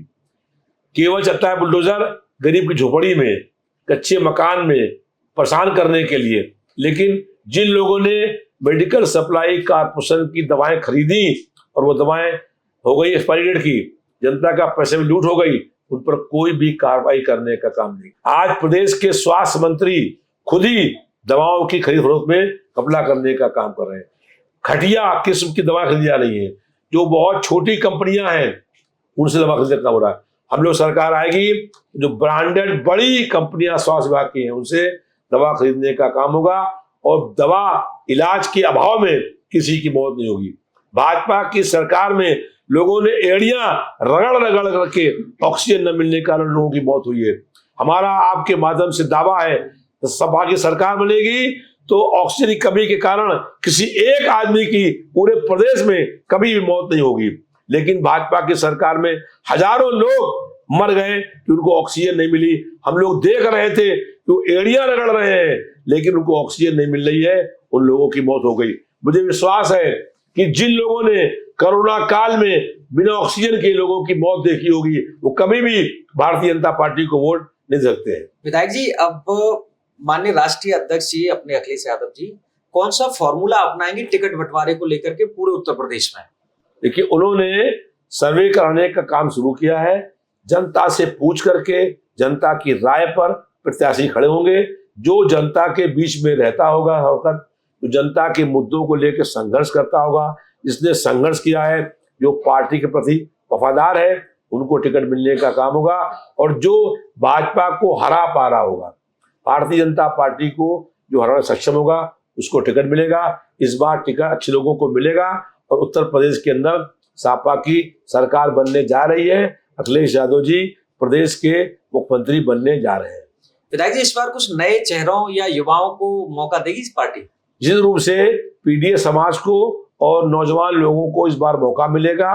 केवल चलता है बुलडोजर गरीब की झोपड़ी में, कच्चे मकान में परेशान करने के लिए। लेकिन जिन लोगों ने मेडिकल सप्लाई कारपोरेशन की दवाएं खरीदी और वो दवाएं हो गई एक्सपायरी डेट की, जनता का पैसे में लूट हो गई, उन पर कोई भी कार्रवाई करने का काम नहीं। आज प्रदेश के स्वास्थ्य मंत्री खुद ही दवाओं की खरीद फरोख्त में घपला करने का काम कर रहे हैं। घटिया किस्म की दवा खरीदी जा रही है, जो बहुत छोटी कंपनियां हैं उनसे दवा खरीदने का हो रहा है। हम लोग सरकार आएगी, जो ब्रांडेड बड़ी कंपनियां स्वास्थ्य विभाग की हैं उनसे दवा खरीदने का काम होगा, और दवा इलाज के अभाव में किसी की मौत नहीं होगी। भाजपा की सरकार में लोगों ने एड़ियां रगड़ रगड़ करके ऑक्सीजन न मिलने के कारण लोगों की मौत हुई है। हमारा आपके माध्यम से दावा है, तो सपा की सरकार बनेगी तो ऑक्सीजन की कमी के कारण किसी एक आदमी की पूरे प्रदेश में कभी भी मौत नहीं होगी। लेकिन भाजपा की सरकार में हजारों लोग मर गए कि उनको ऑक्सीजन नहीं मिली। हम लोग देख रहे थे कि वो एड़ियां रगड़ रहे हैं, लेकिन उनको ऑक्सीजन नहीं मिल रही है, उन लोगों की मौत हो गई। मुझे विश्वास है कि जिन लोगों ने कोरोना काल में बिना ऑक्सीजन के लोगों की मौत देखी होगी, वो कभी भी भारतीय जनता पार्टी को वोट नहीं दे सकते हैं। विधायक जी, अब माननीय राष्ट्रीय अध्यक्ष जी अपने अखिलेश यादव जी कौन सा फॉर्मूला अपनाएंगे टिकट बंटवारे को लेकर के पूरे उत्तर प्रदेश में? देखिए, उन्होंने सर्वे कराने का काम शुरू किया है। जनता से पूछ करके जनता की राय पर प्रत्याशी खड़े होंगे। जो जनता के बीच में रहता होगा हर वक्त, जो जनता के मुद्दों को लेकर संघर्ष करता होगा, जिसने संघर्ष किया है, जो पार्टी के प्रति वफादार है, उनको टिकट मिलने का काम होगा। और जो भाजपा को हरा पा रहा होगा, भारतीय जनता पार्टी को जो हराना सक्षम होगा, उसको टिकट मिलेगा। इस बार टिकट अच्छे लोगों को मिलेगा और उत्तर प्रदेश के अंदर सपा की सरकार बनने जा रही है। अखिलेश यादव जी प्रदेश के मुख्यमंत्री बनने जा रहे हैं। विधायक जी, इस बार कुछ नए चेहरों या युवाओं को मौका देगी इस पार्टी? जिस रूप से पीडीए समाज को और नौजवान लोगों को इस बार मौका मिलेगा,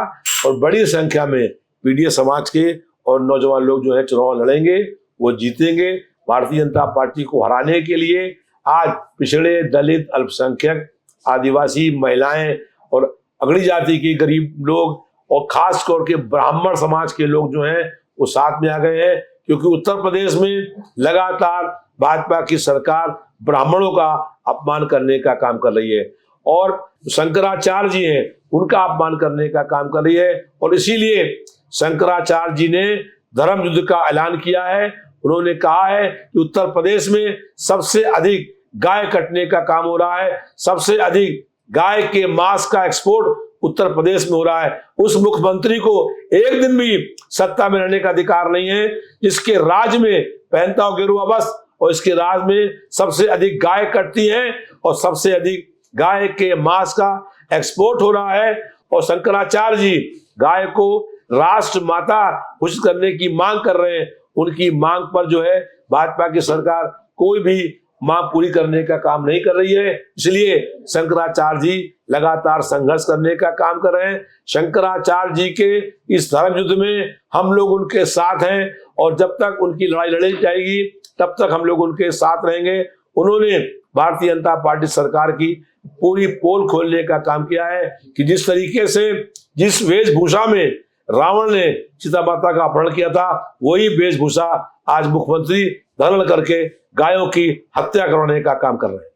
और बड़ी संख्या में पीडीए समाज के और नौजवान लोग जो है चुनाव लड़ेंगे, वो जीतेंगे। भारतीय जनता पार्टी को हराने के लिए आज पिछड़े, दलित, अल्पसंख्यक, आदिवासी, महिलाएं और अगड़ी जाति के गरीब लोग और खास तौर के ब्राह्मण समाज के लोग जो हैं वो साथ में आ गए हैं, क्योंकि उत्तर प्रदेश में लगातार भाजपा की सरकार ब्राह्मणों का अपमान करने का काम कर रही है, और शंकराचार्य जी हैं उनका अपमान करने का काम कर रही है। और इसीलिए शंकराचार्य जी ने धर्म युद्ध का ऐलान किया है। उन्होंने कहा है कि उत्तर प्रदेश में सबसे अधिक गाय कटने का काम हो रहा है, सबसे अधिक गाय के मांस का एक्सपोर्ट उत्तर प्रदेश में हो रहा है। उस मुख्यमंत्री को एक दिन भी सत्ता में रहने का अधिकार नहीं है, जिसके राज्य में पहनता हो गेरुआ बस, और इसके राज्य में सबसे अधिक गाय कटती है और सबसे अधिक गाय के मांस का एक्सपोर्ट हो रहा है। और शंकराचार्य जी गाय को राष्ट्र माता घोषित करने की मांग कर रहे हैं। उनकी मांग पर जो है भाजपा की सरकार कोई भी मांग पूरी करने का काम नहीं कर रही है। इसलिए शंकराचार्य जी लगातार संघर्ष करने का काम कर रहे हैं। शंकराचार्य जी के इस धर्म युद्ध में हम लोग उनके साथ हैं, और जब तक उनकी लड़ाई लड़ी जाएगी तब तक हम लोग उनके साथ रहेंगे। उन्होंने भारतीय जनता पार्टी सरकार की पूरी पोल खोलने का काम किया है कि जिस तरीके से, जिस वेशभूषा में रावण ने सीता माता का अपहरण किया था, वही वेशभूषा आज मुख्यमंत्री धारण करके गायों की हत्या करवाने का काम कर रहे हैं।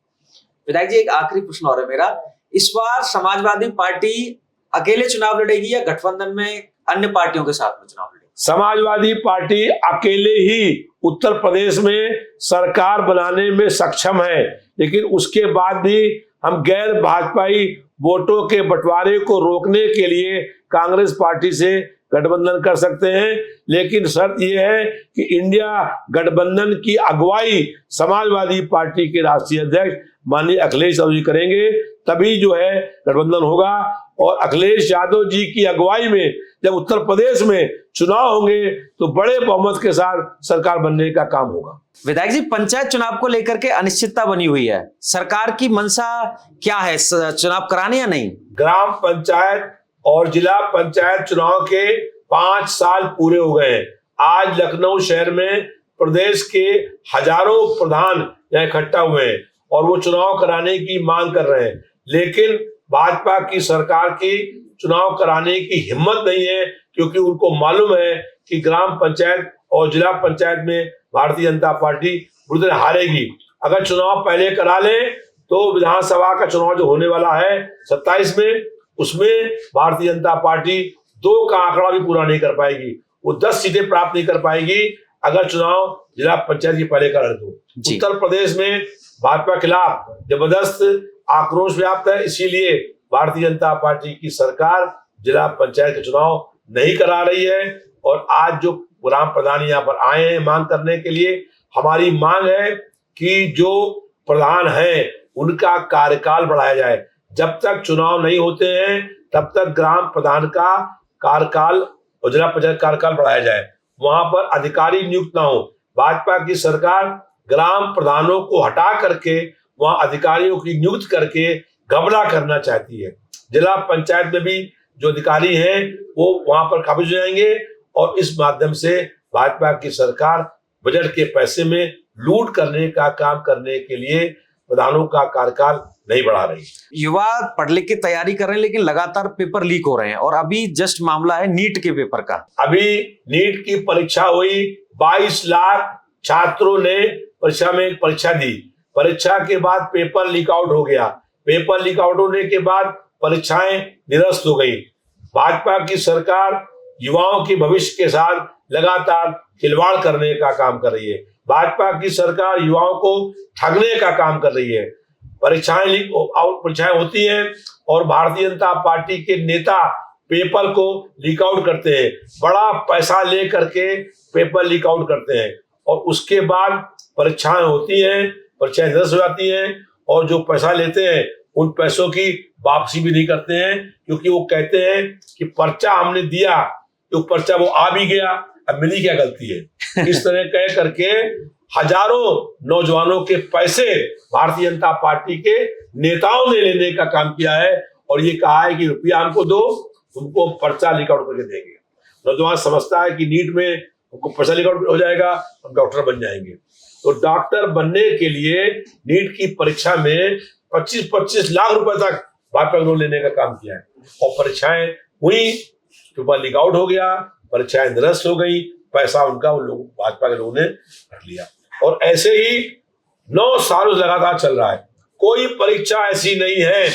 विधायक जी, एक आखिरी प्रश्न और है मेरा। इस बार समाजवादी पार्टी अकेले चुनाव लड़ेगी या गठबंधन में अन्य पार्टियों के साथ में चुनाव लड़ेगी? समाजवादी पार्टी अकेले ही उत्तर प्रदेश में सरकार बनाने में सक्षम है, लेकिन उसके बाद भी हम गैर भाजपाई वोटों के बंटवारे को रोकने के लिए कांग्रेस पार्टी से गठबंधन कर सकते हैं। लेकिन शर्त यह है कि इंडिया गठबंधन की अगुवाई समाजवादी पार्टी के राष्ट्रीय अध्यक्ष माननीय अखिलेश यादव जी करेंगे, तभी जो है गठबंधन होगा। और अखिलेश यादव जी की अगुवाई में जब उत्तर प्रदेश में चुनाव होंगे तो बड़े बहुमत के साथ सरकार बनने का काम होगा। विधायक जी, पंचायत चुनाव को लेकर के अनिश्चितता बनी हुई है, सरकार की मंशा क्या है, चुनाव कराने या नहीं? ग्राम पंचायत और जिला पंचायत चुनाव के 5 साल पूरे हो गए हैं। आज लखनऊ शहर में प्रदेश के हजारों प्रधान यहाँ इकट्ठा हुए हैं और वो चुनाव कराने की मांग कर रहे हैं, लेकिन भाजपा की सरकार की चुनाव कराने की हिम्मत नहीं है, क्योंकि उनको मालूम है कि ग्राम पंचायत और जिला पंचायत में भारतीय जनता पार्टी बुरी तरह हारेगी। अगर चुनाव पहले करा लें तो विधानसभा का चुनाव जो होने वाला है 27 में, उसमें भारतीय जनता पार्टी 2 का आंकड़ा भी पूरा नहीं कर पाएगी। वो 10 सीटें प्राप्त नहीं कर पाएगी अगर चुनाव जिला पंचायत की पहले करा दो। उत्तर प्रदेश में भाजपा खिलाफ जबरदस्त आक्रोश व्याप्त है, इसीलिए भारतीय जनता पार्टी की सरकार जिला पंचायत के चुनाव नहीं करा रही है। और आज जो ग्राम प्रधान यहाँ पर आए हैं मांग करने के लिए, हमारी मांग है कि जो प्रधान है उनका कार्यकाल बढ़ाया जाए। जब तक चुनाव नहीं होते हैं तब तक ग्राम प्रधान का कार्यकाल और जिला पंचायत कार्यकाल बढ़ाया जाए, वहां पर अधिकारी नियुक्त ना हो। भाजपा की सरकार ग्राम प्रधानों को हटा करके वहां अधिकारियों की नियुक्त करके घबरा करना चाहती है। जिला पंचायत में भी जो अधिकारी हैं वो वहां पर काबिज हो जाएंगे और इस माध्यम से भाजपा की सरकार बजट के पैसे में लूट करने का काम करने के लिए प्रधानों का कार्यकाल नहीं बढ़ा रही। युवा पढ़ लिख के तैयारी कर रहे हैं लेकिन लगातार पेपर लीक हो रहे हैं और अभी जस्ट मामला है नीट के पेपर का। अभी नीट की परीक्षा हुई, 22 लाख छात्रों ने परीक्षा में परीक्षा दी। परीक्षा के बाद पेपर लीक आउट हो गया। पेपर लीक आउट होने के बाद परीक्षाएं निरस्त हो गई। भाजपा की सरकार युवाओं के भविष्य के साथ लगातार खिलवाड़ करने का काम कर रही है। भाजपा की सरकार युवाओं को ठगने का काम कर रही है। परीक्षाएं होती हैं और भारतीय जनता पार्टी के नेता पेपर को लीक आउट करते हैं, बड़ा पैसा ले करके पेपर लीक आउट करते हैं और उसके बाद परीक्षाएं होती हैं, परीक्षाएं निरस्त हो जाती हैं और जो पैसा लेते हैं उन पैसों की वापसी भी नहीं करते हैं, क्योंकि वो कहते हैं कि पर्चा हमने दिया तो पर्चा वो आ भी गया, अब मेरी क्या गलती है। इस तरह कह करके हजारों नौजवानों के पैसे भारतीय जनता पार्टी के नेताओं ने लेने का काम किया है और ये कहा है कि रुपया हमको दो, उनको पर्चा लीक आउट करके देंगे। नौजवान समझता है कि नीट में उनको पर्चा लीक आउट हो जाएगा, हम डॉक्टर बन जाएंगे। तो डॉक्टर बनने के लिए नीट की परीक्षा में 25-25 लाख रुपए तक भाजपा ने लेने का काम किया है और परीक्षाएं हुई, पेपर लीक आउट हो गया, परीक्षाएं निरस्त हो गई, पैसा उनका उन लोगों भाजपा के लोगों ने रख लिया। और ऐसे ही 9 सालों लगातार चल रहा है। कोई परीक्षा ऐसी नहीं है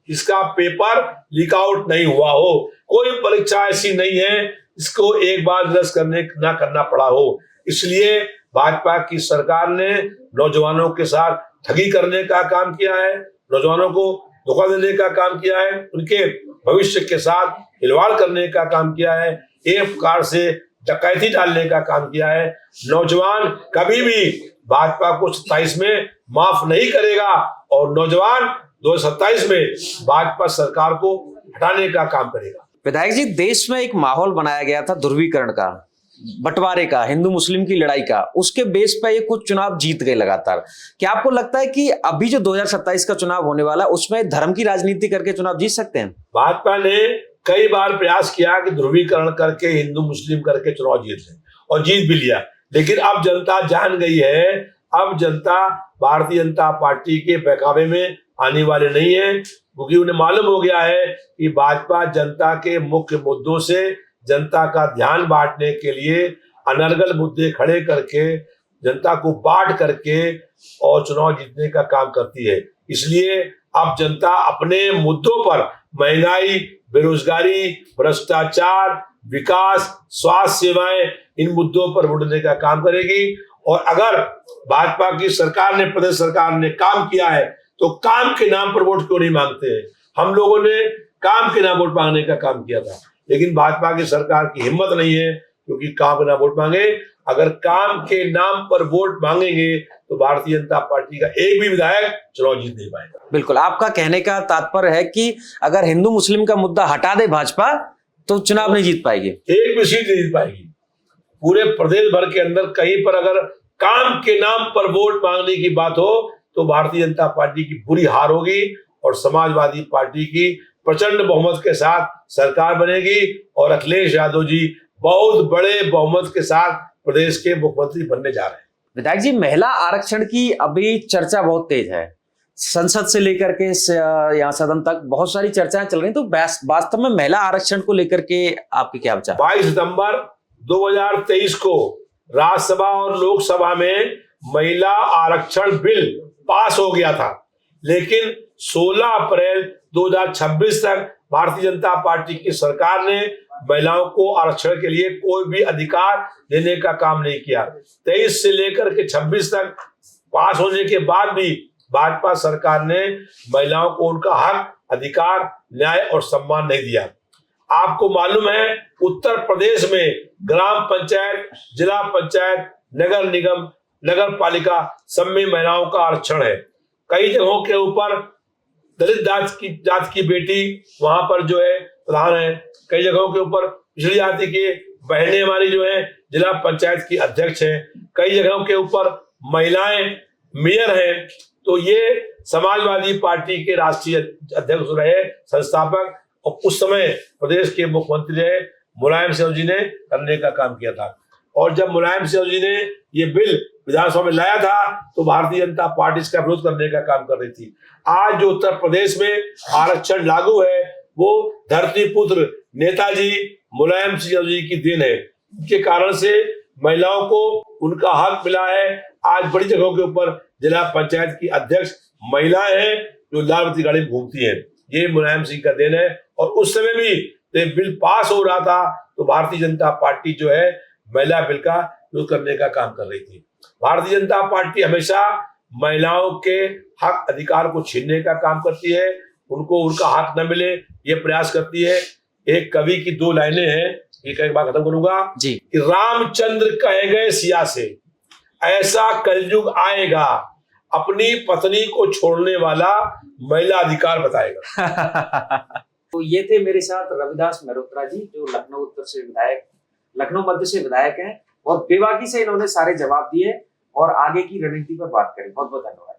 जिसका पेपर लीक आउट नहीं हुआ हो, कोई परीक्षा ऐसी नहीं है इसको एक बार निरस्त ना करना पड़ा हो। इसलिए भाजपा की सरकार ने नौजवानों के साथ ठगी करने का काम किया है, नौजवानों को धोखा देने का काम किया है, उनके भविष्य के साथ खिलवाड़ करने का काम किया है, एक प्रकार से डकैती डालने का काम किया है। नौजवान कभी भी भाजपा को 27 में माफ नहीं करेगा और नौजवान 2027 में भाजपा सरकार को हटाने का काम करेगा। विधायक जी, देश में एक माहौल बनाया गया था ध्रुवीकरण का, बंटवारे का, हिंदू मुस्लिम की लड़ाई का, उसके बेस पर ये कुछ चुनाव जीत गए लगातार। क्या आपको लगता है कि अभी जो 2027 का चुनाव होने वाला है उसमें धर्म की राजनीति करके चुनाव जीत सकते हैं? भाजपा ने कई बार प्रयास किया कि ध्रुवीकरण करके हिंदू मुस्लिम करके चुनाव जीत लें और जीत भी लिया, लेकिन अब जनता जान गई है, अब जनता भारतीय जनता पार्टी के बहकावे में आने वाले नहीं है, क्योंकि उन्हें मालूम हो गया है कि भाजपा जनता के मुख्य मुद्दों से जनता का ध्यान बांटने के लिए अनर्गल मुद्दे खड़े करके जनता को बांट करके और चुनाव जीतने का काम करती है। इसलिए अब जनता अपने मुद्दों पर, महंगाई, बेरोजगारी, भ्रष्टाचार, विकास, स्वास्थ्य सेवाएं, इन मुद्दों पर वोट देने का काम करेगी। और अगर भाजपा की सरकार ने, प्रदेश सरकार ने काम किया है तो काम के नाम पर वोट क्यों नहीं मांगते हैं। हम लोगों ने काम के नाम वोट मांगने का काम किया था, लेकिन भाजपा की सरकार की हिम्मत नहीं है क्योंकि काम के नाम वोट मांगे। अगर काम के नाम पर वोट मांगेंगे तो भारतीय जनता पार्टी का एक भी विधायक चुनाव जीत नहीं पाएगा। बिल्कुल, आपका कहने का तात्पर्य है कि अगर हिंदू मुस्लिम का मुद्दा हटा दे भाजपा तो चुनाव नहीं जीत पाएगी, एक भी सीट नहीं जीत पाएगी। पूरे प्रदेश भर के अंदर कहीं पर अगर काम के नाम पर वोट मांगने की बात हो तो भारतीय जनता पार्टी की बुरी हार होगी और समाजवादी पार्टी की प्रचंड बहुमत के साथ सरकार बनेगी और अखिलेश यादव जी बहुत बड़े बहुमत के साथ प्रदेश के मुख्यमंत्री बनने जा रहे हैं। विधायक जी, महिला आरक्षण की अभी चर्चा बहुत तेज है, संसद से लेकर के यहाँ सदन तक बहुत सारी चर्चाएं चल रही हैं। तो वास्तव में महिला आरक्षण को लेकर के आपके क्या विचार? 22 सितंबर 2023 को राज्यसभा और लोकसभा में महिला आरक्षण बिल पास हो गया था, लेकिन 16 अप्रैल 2026 तक भारतीय जनता पार्टी की सरकार ने महिलाओं को आरक्षण के लिए कोई भी अधिकार देने का काम नहीं किया। 23 से लेकर के 26 तक पास होने के बाद भी भाजपा सरकार ने महिलाओं को उनका हक, अधिकार न्याय और सम्मान नहीं दिया। आपको मालूम है उत्तर प्रदेश में ग्राम पंचायत, जिला पंचायत, नगर निगम, नगर पालिका सब में महिलाओं का आरक्षण है। कई जगहों के ऊपर दलित जात की बेटी वहां पर जो है प्रधान है। कई जगहों के ऊपर पिछड़ी जाति के बहनें हमारी जो है जिला पंचायत की अध्यक्ष है। कई जगहों के ऊपर महिलाएं मेयर हैं। तो ये समाजवादी पार्टी के राष्ट्रीय अध्यक्ष रहे, संस्थापक, और उस समय प्रदेश के मुख्यमंत्री रहे मुलायम सिंह जी ने करने का काम किया था। और जब मुलायम सिंह जी ने ये बिल विधानसभा में लाया था तो भारतीय जनता पार्टी इसका विरोध करने का काम कर रही थी। आज जो उत्तर प्रदेश में आरक्षण लागू है वो धरती पुत्र नेताजी मुलायम सिंह जी की देन है। इनके कारण से महिलाओं को उनका हक मिला है। आज बड़ी जगहों के ऊपर जिला पंचायत की अध्यक्ष महिलाएं हैं जो लाल बत्ती गाड़ी में घूमती हैं। ये मुलायम सिंह का देन है। और उस समय भी जब बिल पास हो रहा था तो भारतीय जनता पार्टी जो है महिला बिल का विरोध करने का काम कर रही थी। भारतीय जनता पार्टी हमेशा महिलाओं के हक अधिकार को छीनने का काम करती है, उनको उनका हक न मिले ये प्रयास करती है। एक कवि की 2 लाइनें हैं, एक बात खत्म करूंगा जी। कि रामचंद्र कहे गए सिया से, ऐसा कलयुग आएगा, अपनी पत्नी को छोड़ने वाला महिला अधिकार बताएगा। तो ये थे मेरे साथ रविदास मेहरोत्रा जी, जो लखनऊ मध्य से विधायक हैं, और बेबाकी से इन्होंने सारे जवाब दिए और आगे की रणनीति पर बात करी। बहुत बहुत धन्यवाद।